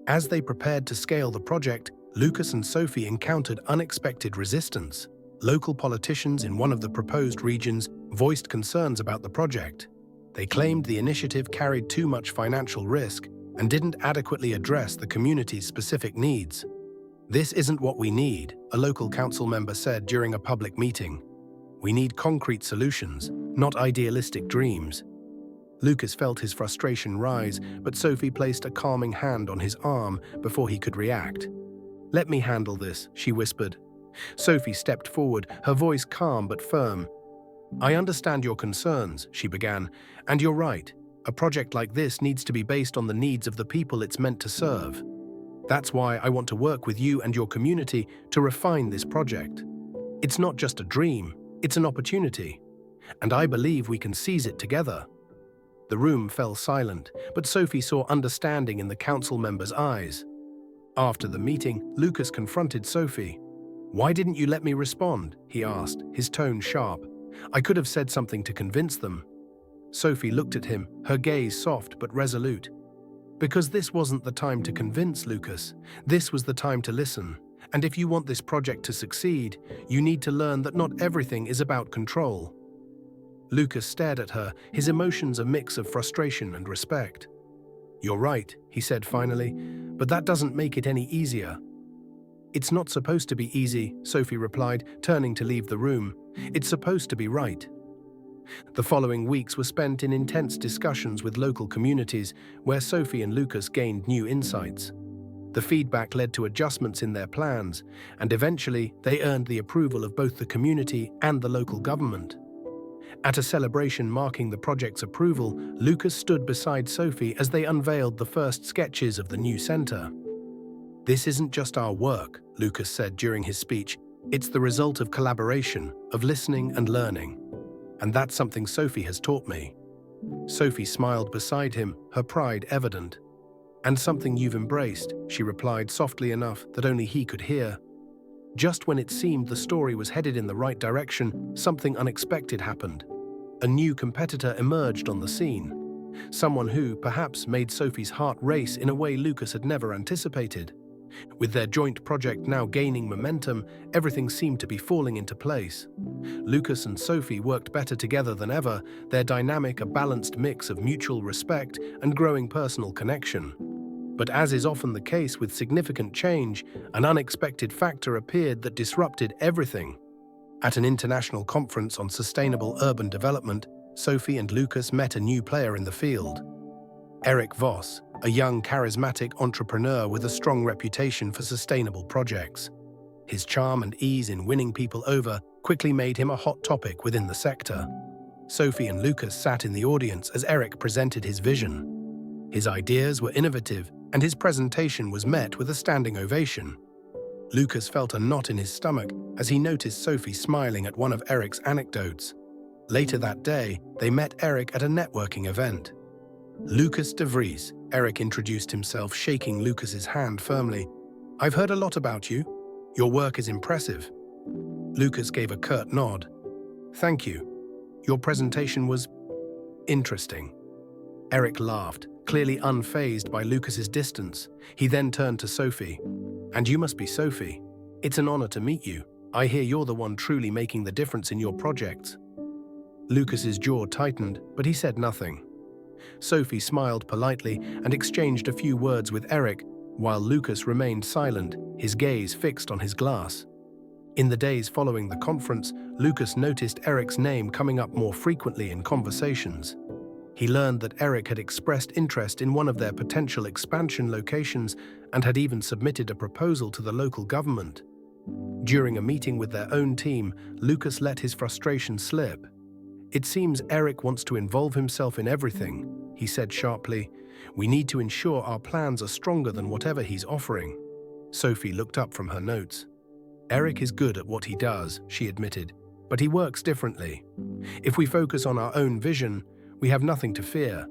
As they prepared to scale the project, Lucas and Sophie encountered unexpected resistance. Local politicians in one of the proposed regions voiced concerns about the project. They claimed the initiative carried too much financial risk and didn't adequately address the community's specific needs. "This isn't what we need," a local council member said during a public meeting. "We need concrete solutions, not idealistic dreams." Lucas felt his frustration rise, but Sophie placed a calming hand on his arm before he could react. "Let me handle this," she whispered. Sophie stepped forward, her voice calm but firm. "I understand your concerns," she began, "and you're right. A project like this needs to be based on the needs of the people it's meant to serve. That's why I want to work with you and your community to refine this project. It's not just a dream, it's an opportunity, and I believe we can seize it together." The room fell silent, but Sophie saw understanding in the council member's eyes. After the meeting, Lucas confronted Sophie. "Why didn't you let me respond?" he asked, his tone sharp. "I could have said something to convince them." Sophie looked at him, her gaze soft but resolute. "Because this wasn't the time to convince, Lucas. This was the time to listen. And if you want this project to succeed, you need to learn that not everything is about control." Lucas stared at her, his emotions a mix of frustration and respect. "You're right," he said finally, "but that doesn't make it any easier." "It's not supposed to be easy," Sophie replied, turning to leave the room. "It's supposed to be right." The following weeks were spent in intense discussions with local communities, where Sophie and Lucas gained new insights. The feedback led to adjustments in their plans, and eventually they earned the approval of both the community and the local government. At a celebration marking the project's approval, Lucas stood beside Sophie as they unveiled the first sketches of the new center. "This isn't just our work," Lucas said during his speech. "It's the result of collaboration, of listening and learning. And that's something Sophie has taught me." Sophie smiled beside him, her pride evident. "And something you've embraced," she replied softly enough that only he could hear. Just when it seemed the story was headed in the right direction, something unexpected happened. A new competitor emerged on the scene. Someone who, perhaps, made Sophie's heart race in a way Lucas had never anticipated. With their joint project now gaining momentum, everything seemed to be falling into place. Lucas and Sophie worked better together than ever, their dynamic a balanced mix of mutual respect and growing personal connection. But as is often the case with significant change, an unexpected factor appeared that disrupted everything. At an international conference on sustainable urban development, Sophie and Lucas met a new player in the field. Voss, a young, charismatic entrepreneur with a strong reputation for sustainable projects. His charm and ease in winning people over quickly made him a hot topic within the sector. Sophie and Lucas sat in the audience as Eric presented his vision. His ideas were innovative, and his presentation was met with a standing ovation. Lucas felt a knot in his stomach as he noticed Sophie smiling at one of Eric's anecdotes. Later that day, they met Eric at a networking event. "Lucas de Vries," Eric introduced himself, shaking Lucas's hand firmly. "I've heard a lot about you. Your work is impressive." Lucas gave a curt nod. "Thank you. Your presentation was interesting." Eric laughed, clearly unfazed by Lucas's distance. He then turned to Sophie. "And you must be Sophie. It's an honor to meet you. I hear you're the one truly making the difference in your projects." Lucas's jaw tightened, but he said nothing. Sophie smiled politely and exchanged a few words with Eric, while Lucas remained silent, his gaze fixed on his glass. In the days following the conference, Lucas noticed Eric's name coming up more frequently in conversations. He learned that Eric had expressed interest in one of their potential expansion locations and had even submitted a proposal to the local government. During a meeting with their own team, Lucas let his frustration slip. "It seems Eric wants to involve himself in everything," he said sharply. "We need to ensure our plans are stronger than whatever he's offering." Sophie looked up from her notes. "Eric is good at what he does," she admitted, "but he works differently. If we focus on our own vision, we have nothing to fear."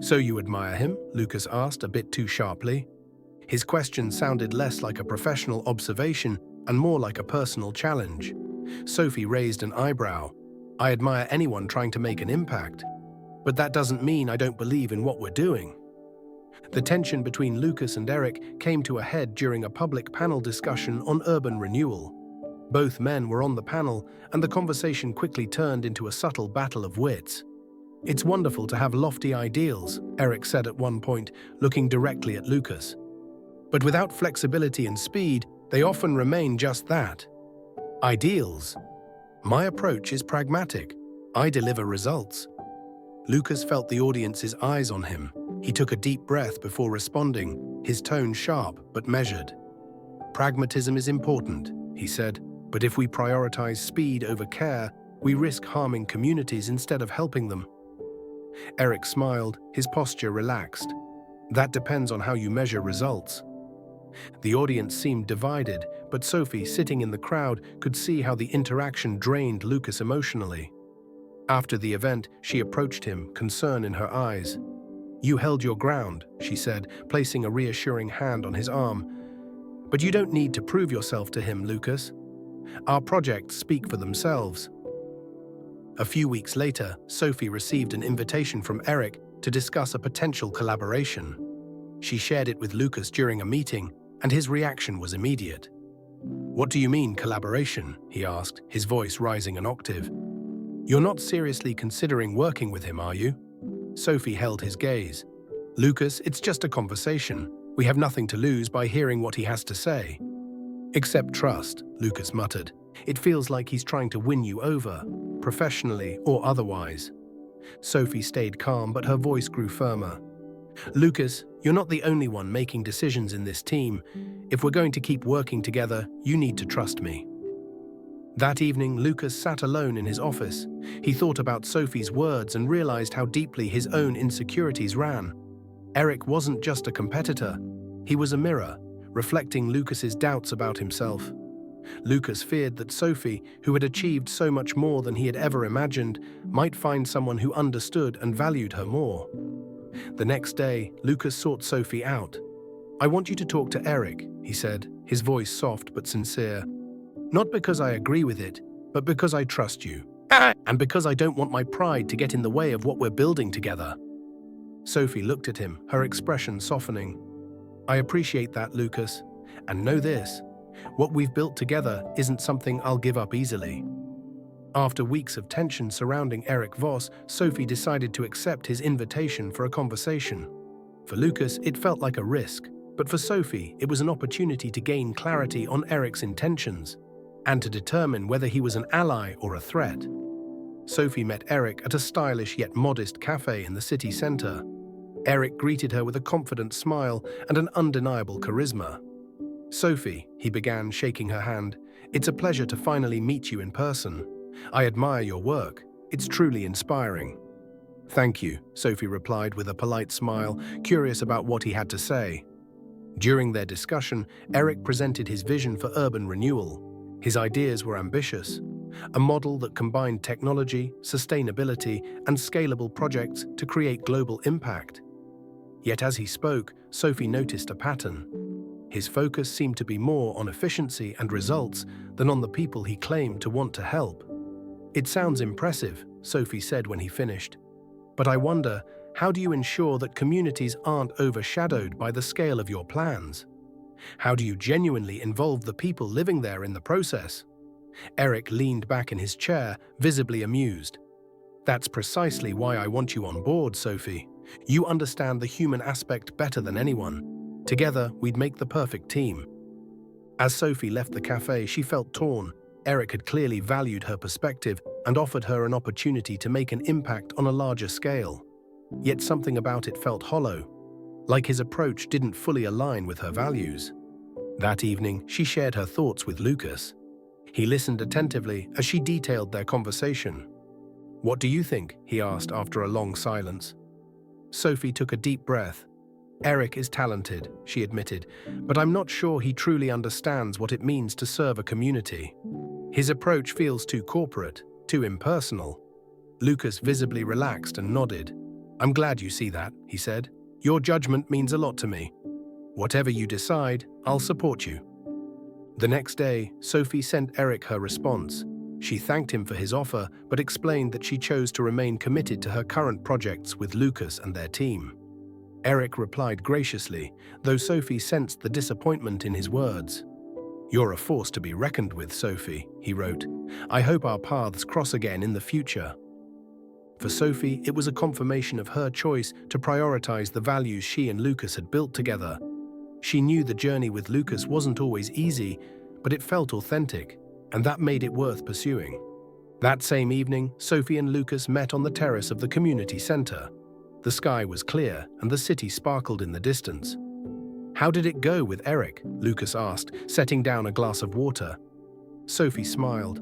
"So you admire him?" Lucas asked, a bit too sharply. His question sounded less like a professional observation and more like a personal challenge. Sophie raised an eyebrow. "I admire anyone trying to make an impact. But that doesn't mean I don't believe in what we're doing." The tension between Lucas and Eric came to a head during a public panel discussion on urban renewal. Both men were on the panel, and the conversation quickly turned into a subtle battle of wits. "It's wonderful to have lofty ideals," Eric said at one point, looking directly at Lucas. "But without flexibility and speed, they often remain just that. Ideals. My approach is pragmatic. I deliver results." Lucas felt the audience's eyes on him. He took a deep breath before responding, his tone sharp but measured. "Pragmatism is important," he said, "but if we prioritize speed over care, we risk harming communities instead of helping them." Eric smiled, his posture relaxed. "That depends on how you measure results." The audience seemed divided, but Sophie, sitting in the crowd, could see how the interaction drained Lucas emotionally. After the event, she approached him, concern in her eyes. "You held your ground," she said, placing a reassuring hand on his arm. "But you don't need to prove yourself to him, Lucas. Our projects speak for themselves." A few weeks later, Sophie received an invitation from Eric to discuss a potential collaboration. She shared it with Lucas during a meeting, and his reaction was immediate. "What do you mean, collaboration?" he asked, his voice rising an octave. "You're not seriously considering working with him, are you?" Sophie held his gaze. "Lucas, it's just a conversation. We have nothing to lose by hearing what he has to say." "Except trust," Lucas muttered. "It feels like he's trying to win you over, professionally or otherwise." Sophie stayed calm, but her voice grew firmer. "Lucas, you're not the only one making decisions in this team. If we're going to keep working together, you need to trust me." That evening, Lucas sat alone in his office. He thought about Sophie's words and realized how deeply his own insecurities ran. Eric wasn't just a competitor. He was a mirror, reflecting Lucas's doubts about himself. Lucas feared that Sophie, who had achieved so much more than he had ever imagined, might find someone who understood and valued her more. The next day, Lucas sought Sophie out. "I want you to talk to Eric," he said, his voice soft but sincere. "Not because I agree with it, but because I trust you. And because I don't want my pride to get in the way of what we're building together." Sophie looked at him, her expression softening. "I appreciate that, Lucas. And know this, what we've built together isn't something I'll give up easily." After weeks of tension surrounding Eric Voss, Sophie decided to accept his invitation for a conversation. For Lucas, it felt like a risk, but for Sophie, it was an opportunity to gain clarity on Eric's intentions and to determine whether he was an ally or a threat. Sophie met Eric at a stylish yet modest cafe in the city center. Eric greeted her with a confident smile and an undeniable charisma. "Sophie," he began, shaking her hand, "it's a pleasure to finally meet you in person. I admire your work. It's truly inspiring." "Thank you," Sophie replied with a polite smile, curious about what he had to say. During their discussion, Eric presented his vision for urban renewal. His ideas were ambitious, a model that combined technology, sustainability, and scalable projects to create global impact. Yet as he spoke, Sophie noticed a pattern. His focus seemed to be more on efficiency and results than on the people he claimed to want to help. "It sounds impressive," Sophie said when he finished. "But I wonder, how do you ensure that communities aren't overshadowed by the scale of your plans? How do you genuinely involve the people living there in the process?" Eric leaned back in his chair, visibly amused. "That's precisely why I want you on board, Sophie. You understand the human aspect better than anyone. Together, we'd make the perfect team." As Sophie left the cafe, she felt torn. Eric had clearly valued her perspective and offered her an opportunity to make an impact on a larger scale. Yet something about it felt hollow, like his approach didn't fully align with her values. That evening, she shared her thoughts with Lucas. He listened attentively as she detailed their conversation. "What do you think?" he asked after a long silence. Sophie took a deep breath. "Eric is talented," she admitted, "but I'm not sure he truly understands what it means to serve a community. His approach feels too corporate, too impersonal." Lucas visibly relaxed and nodded. "I'm glad you see that," he said. "Your judgment means a lot to me. Whatever you decide, I'll support you." The next day, Sophie sent Eric her response. She thanked him for his offer, but explained that she chose to remain committed to her current projects with Lucas and their team. Eric replied graciously, though Sophie sensed the disappointment in his words. "You're a force to be reckoned with, Sophie," he wrote. "I hope our paths cross again in the future." For Sophie, it was a confirmation of her choice to prioritize the values she and Lucas had built together. She knew the journey with Lucas wasn't always easy, but it felt authentic, and that made it worth pursuing. That same evening, Sophie and Lucas met on the terrace of the community center. The sky was clear, and the city sparkled in the distance. "How did it go with Eric?" Lucas asked, setting down a glass of water. Sophie smiled.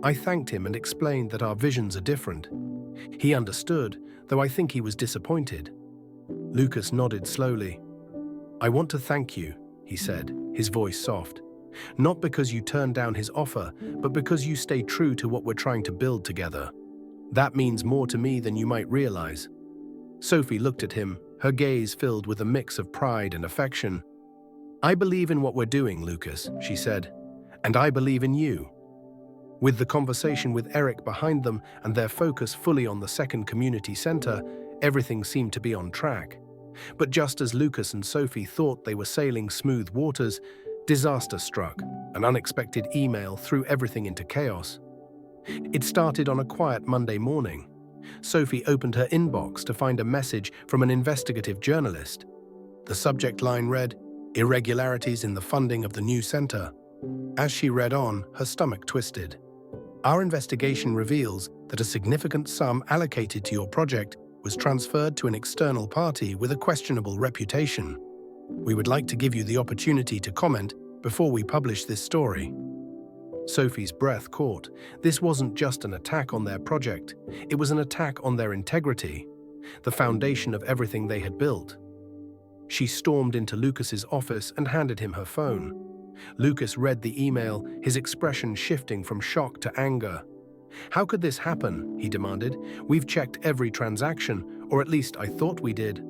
"I thanked him and explained that our visions are different. He understood, though I think he was disappointed." Lucas nodded slowly. "I want to thank you," he said, his voice soft. "Not because you turned down his offer, but because you stayed true to what we're trying to build together. That means more to me than you might realize." Sophie looked at him, her gaze filled with a mix of pride and affection. "I believe in what we're doing, Lucas," she said, "and I believe in you." With the conversation with Eric behind them and their focus fully on the second community center, everything seemed to be on track. But just as Lucas and Sophie thought they were sailing smooth waters, disaster struck. An unexpected email threw everything into chaos. It started on a quiet Monday morning. Sophie opened her inbox to find a message from an investigative journalist. The subject line read, "Irregularities in the funding of the new center." As she read on, her stomach twisted. "Our investigation reveals that a significant sum allocated to your project was transferred to an external party with a questionable reputation. We would like to give you the opportunity to comment before we publish this story." Sophie's breath caught. This wasn't just an attack on their project, it was an attack on their integrity, the foundation of everything they had built. She stormed into Lucas's office and handed him her phone. Lucas read the email, his expression shifting from shock to anger. "How could this happen?" he demanded. "We've checked every transaction, or at least I thought we did."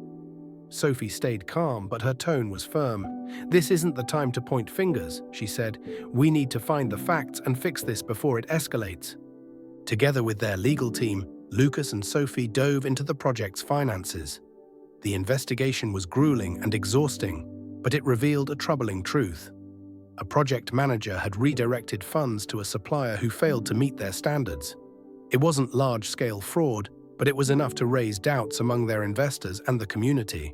Sophie stayed calm, but her tone was firm. "This isn't the time to point fingers," she said. "We need to find the facts and fix this before it escalates." Together with their legal team, Lucas and Sophie dove into the project's finances. The investigation was grueling and exhausting, but it revealed a troubling truth. A project manager had redirected funds to a supplier who failed to meet their standards. It wasn't large-scale fraud, but it was enough to raise doubts among their investors and the community.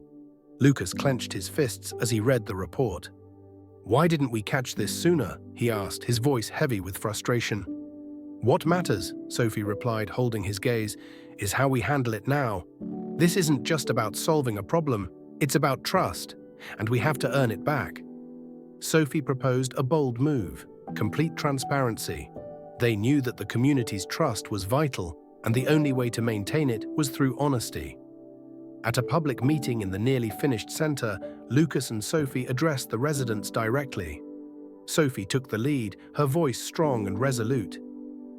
Lucas clenched his fists as he read the report. "Why didn't we catch this sooner?" he asked, his voice heavy with frustration. "What matters," Sophie replied, holding his gaze, "is how we handle it now. This isn't just about solving a problem, it's about trust, and we have to earn it back." Sophie proposed a bold move, complete transparency. They knew that the community's trust was vital, and the only way to maintain it was through honesty. At a public meeting in the nearly finished center, Lucas and Sophie addressed the residents directly. Sophie took the lead, her voice strong and resolute.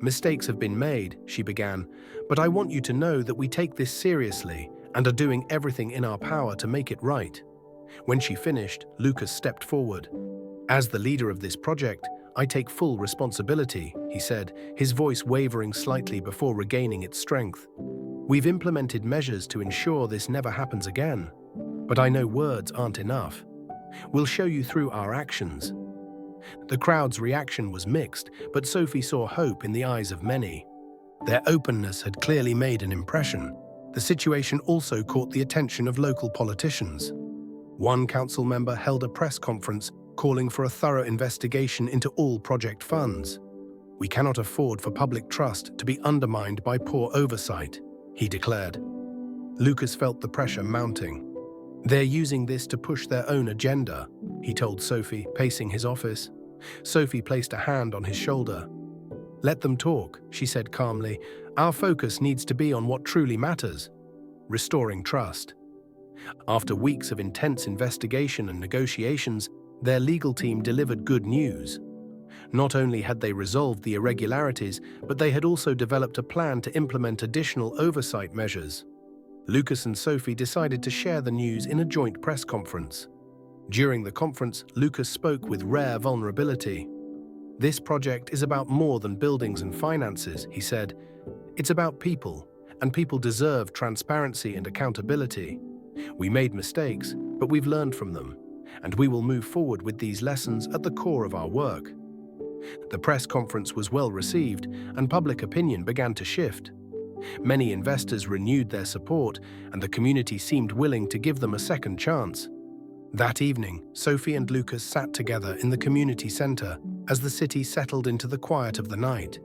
"Mistakes have been made," she began, "but I want you to know that we take this seriously and are doing everything in our power to make it right." When she finished, Lucas stepped forward. "As the leader of this project, I take full responsibility," he said, his voice wavering slightly before regaining its strength. "We've implemented measures to ensure this never happens again. But I know words aren't enough. We'll show you through our actions." The crowd's reaction was mixed, but Sophie saw hope in the eyes of many. Their openness had clearly made an impression. The situation also caught the attention of local politicians. One council member held a press conference calling for a thorough investigation into all project funds. "We cannot afford for public trust to be undermined by poor oversight," he declared. Lucas felt the pressure mounting. "They're using this to push their own agenda," he told Sophie, pacing his office. Sophie placed a hand on his shoulder. "Let them talk," she said calmly. "Our focus needs to be on what truly matters: restoring trust." After weeks of intense investigation and negotiations, their legal team delivered good news. Not only had they resolved the irregularities, but they had also developed a plan to implement additional oversight measures. Lucas and Sophie decided to share the news in a joint press conference. During the conference, Lucas spoke with rare vulnerability. "This project is about more than buildings and finances," he said. "It's about people, and people deserve transparency and accountability." We made mistakes, but we've learned from them, and we will move forward with these lessons at the core of our work. The press conference was well received, and public opinion began to shift. Many investors renewed their support, and the community seemed willing to give them a second chance. That evening, Sophie and Lucas sat together in the community center as the city settled into the quiet of the night.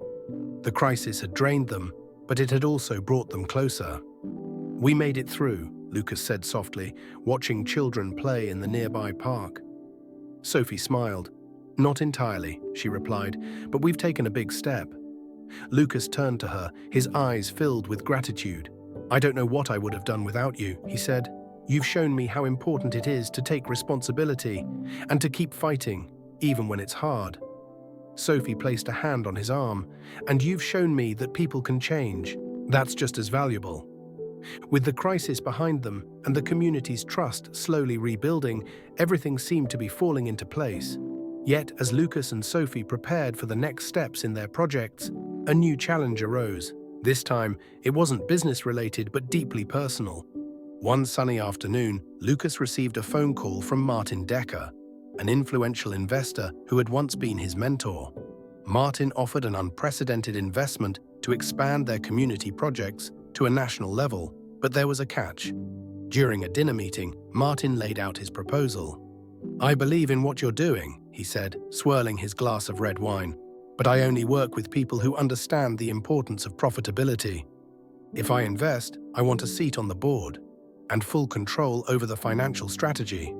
The crisis had drained them, but it had also brought them closer. "We made it through," Lucas said softly, watching children play in the nearby park. Sophie smiled. "Not entirely," she replied, "but we've taken a big step." Lucas turned to her, his eyes filled with gratitude. "I don't know what I would have done without you," he said. "You've shown me how important it is to take responsibility and to keep fighting, even when it's hard." Sophie placed a hand on his arm. "And you've shown me that people can change. That's just as valuable." With the crisis behind them and the community's trust slowly rebuilding, everything seemed to be falling into place. Yet, as Lucas and Sophie prepared for the next steps in their projects, a new challenge arose. This time, it wasn't business-related but deeply personal. One sunny afternoon, Lucas received a phone call from Martin Decker, an influential investor who had once been his mentor. Martin offered an unprecedented investment to expand their community projects to a national level, but there was a catch. During a dinner meeting, Martin laid out his proposal. "I believe in what you're doing," he said, swirling his glass of red wine, "but I only work with people who understand the importance of profitability. If I invest, I want a seat on the board and full control over the financial strategy."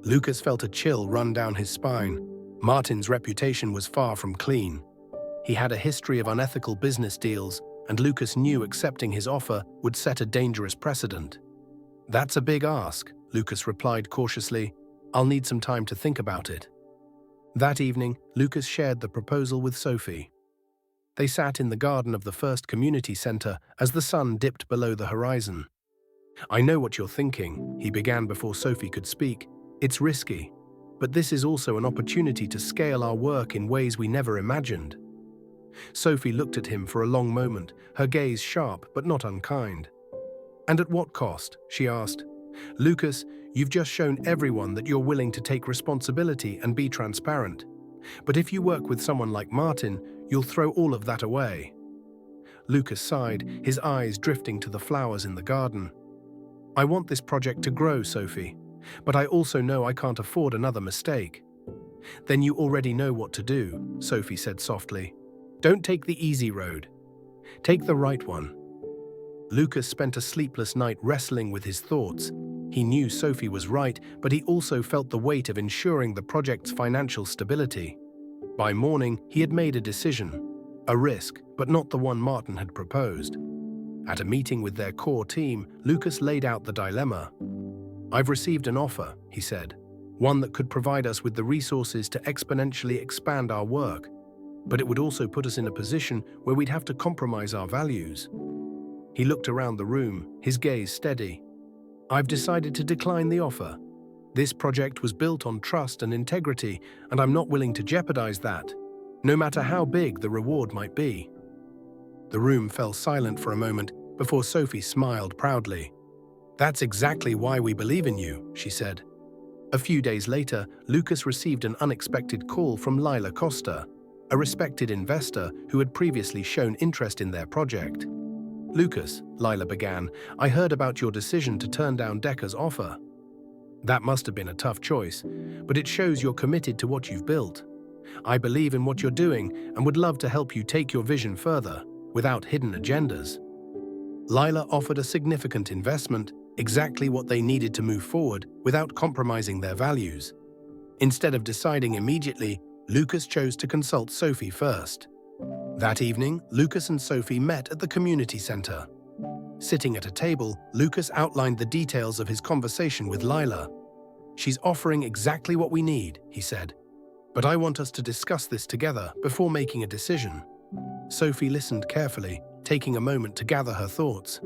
Lucas felt a chill run down his spine. Martin's reputation was far from clean. He had a history of unethical business deals, and Lucas knew accepting his offer would set a dangerous precedent. "That's a big ask," Lucas replied cautiously. "I'll need some time to think about it." That evening, Lucas shared the proposal with Sophie. They sat in the garden of the first community center as the sun dipped below the horizon. "I know what you're thinking," he began before Sophie could speak. "It's risky, but this is also an opportunity to scale our work in ways we never imagined." Sophie looked at him for a long moment, her gaze sharp but not unkind. "And at what cost?" she asked. "Lucas, you've just shown everyone that you're willing to take responsibility and be transparent. But if you work with someone like Martin, you'll throw all of that away." Lucas sighed, his eyes drifting to the flowers in the garden. "I want this project to grow, Sophie, but I also know I can't afford another mistake." "Then you already know what to do," Sophie said softly. "Don't take the easy road. Take the right one." Lucas spent a sleepless night wrestling with his thoughts. He knew Sophie was right, but he also felt the weight of ensuring the project's financial stability. By morning, he had made a decision. A risk, but not the one Martin had proposed. At a meeting with their core team, Lucas laid out the dilemma. "I've received an offer," he said, "one that could provide us with the resources to exponentially expand our work. But it would also put us in a position where we'd have to compromise our values." He looked around the room, his gaze steady. "I've decided to decline the offer. This project was built on trust and integrity, and I'm not willing to jeopardize that, no matter how big the reward might be." The room fell silent for a moment before Sophie smiled proudly. "That's exactly why we believe in you," she said. A few days later, Lucas received an unexpected call from Lila Costa, a respected investor who had previously shown interest in their project. "Lucas," Lila began, "I heard about your decision to turn down Decker's offer. That must have been a tough choice, but it shows you're committed to what you've built. I believe in what you're doing and would love to help you take your vision further, without hidden agendas." Lila offered a significant investment, exactly what they needed to move forward without compromising their values. Instead of deciding immediately, Lucas chose to consult Sophie first. That evening, Lucas and Sophie met at the community center. Sitting at a table, Lucas outlined the details of his conversation with Lila. "She's offering exactly what we need," he said. "But I want us to discuss this together before making a decision." Sophie listened carefully, taking a moment to gather her thoughts.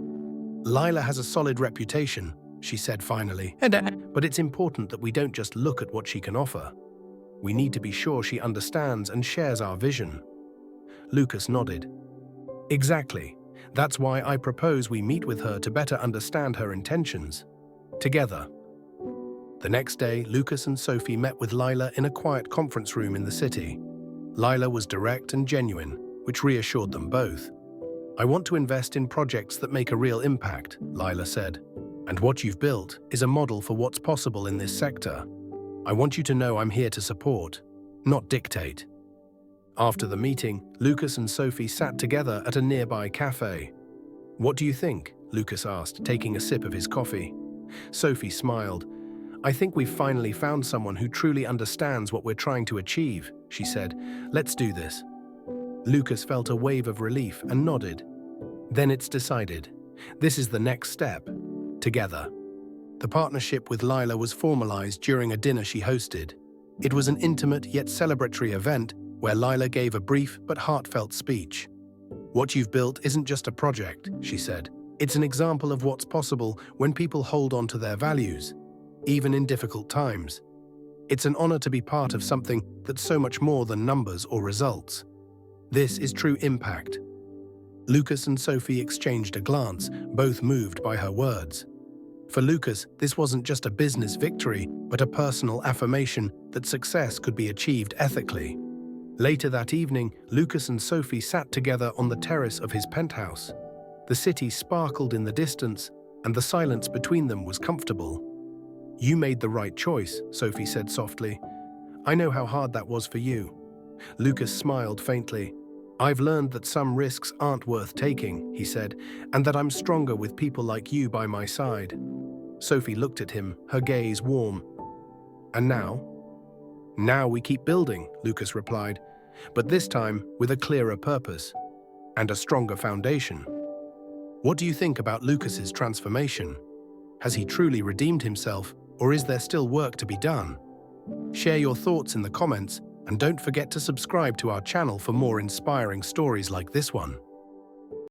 "Lila has a solid reputation," she said finally, "but it's important that we don't just look at what she can offer. We need to be sure she understands and shares our vision." Lucas nodded. "Exactly. That's why I propose we meet with her to better understand her intentions." together. The next day, Lucas and Sophie met with Lila in a quiet conference room in the city. Lila was direct and genuine, which reassured them both. "I want to invest in projects that make a real impact," Lila said. "And what you've built is a model for what's possible in this sector. I want you to know I'm here to support, not dictate." After the meeting, Lucas and Sophie sat together at a nearby cafe. "What do you think?" Lucas asked, taking a sip of his coffee. Sophie smiled. "I think we've finally found someone who truly understands what we're trying to achieve," she said. "Let's do this." Lucas felt a wave of relief and nodded. "Then it's decided. This is the next step. Together." The partnership with Lila was formalized during a dinner she hosted. It was an intimate yet celebratory event where Lila gave a brief but heartfelt speech. "What you've built isn't just a project," she said. "It's an example of what's possible when people hold on to their values, even in difficult times. It's an honor to be part of something that's so much more than numbers or results. This is true impact." Lucas and Sophie exchanged a glance, both moved by her words. For Lucas, this wasn't just a business victory, but a personal affirmation that success could be achieved ethically. Later that evening, Lucas and Sophie sat together on the terrace of his penthouse. The city sparkled in the distance, and the silence between them was comfortable. "You made the right choice," Sophie said softly. "I know how hard that was for you." Lucas smiled faintly. "I've learned that some risks aren't worth taking," he said, "and that I'm stronger with people like you by my side." Sophie looked at him, her gaze warm. "And now?" "Now we keep building," Lucas replied, "but this time with a clearer purpose and a stronger foundation." What do you think about Lucas's transformation? Has he truly redeemed himself, or is there still work to be done? Share your thoughts in the comments, and don't forget to subscribe to our channel for more inspiring stories like this one.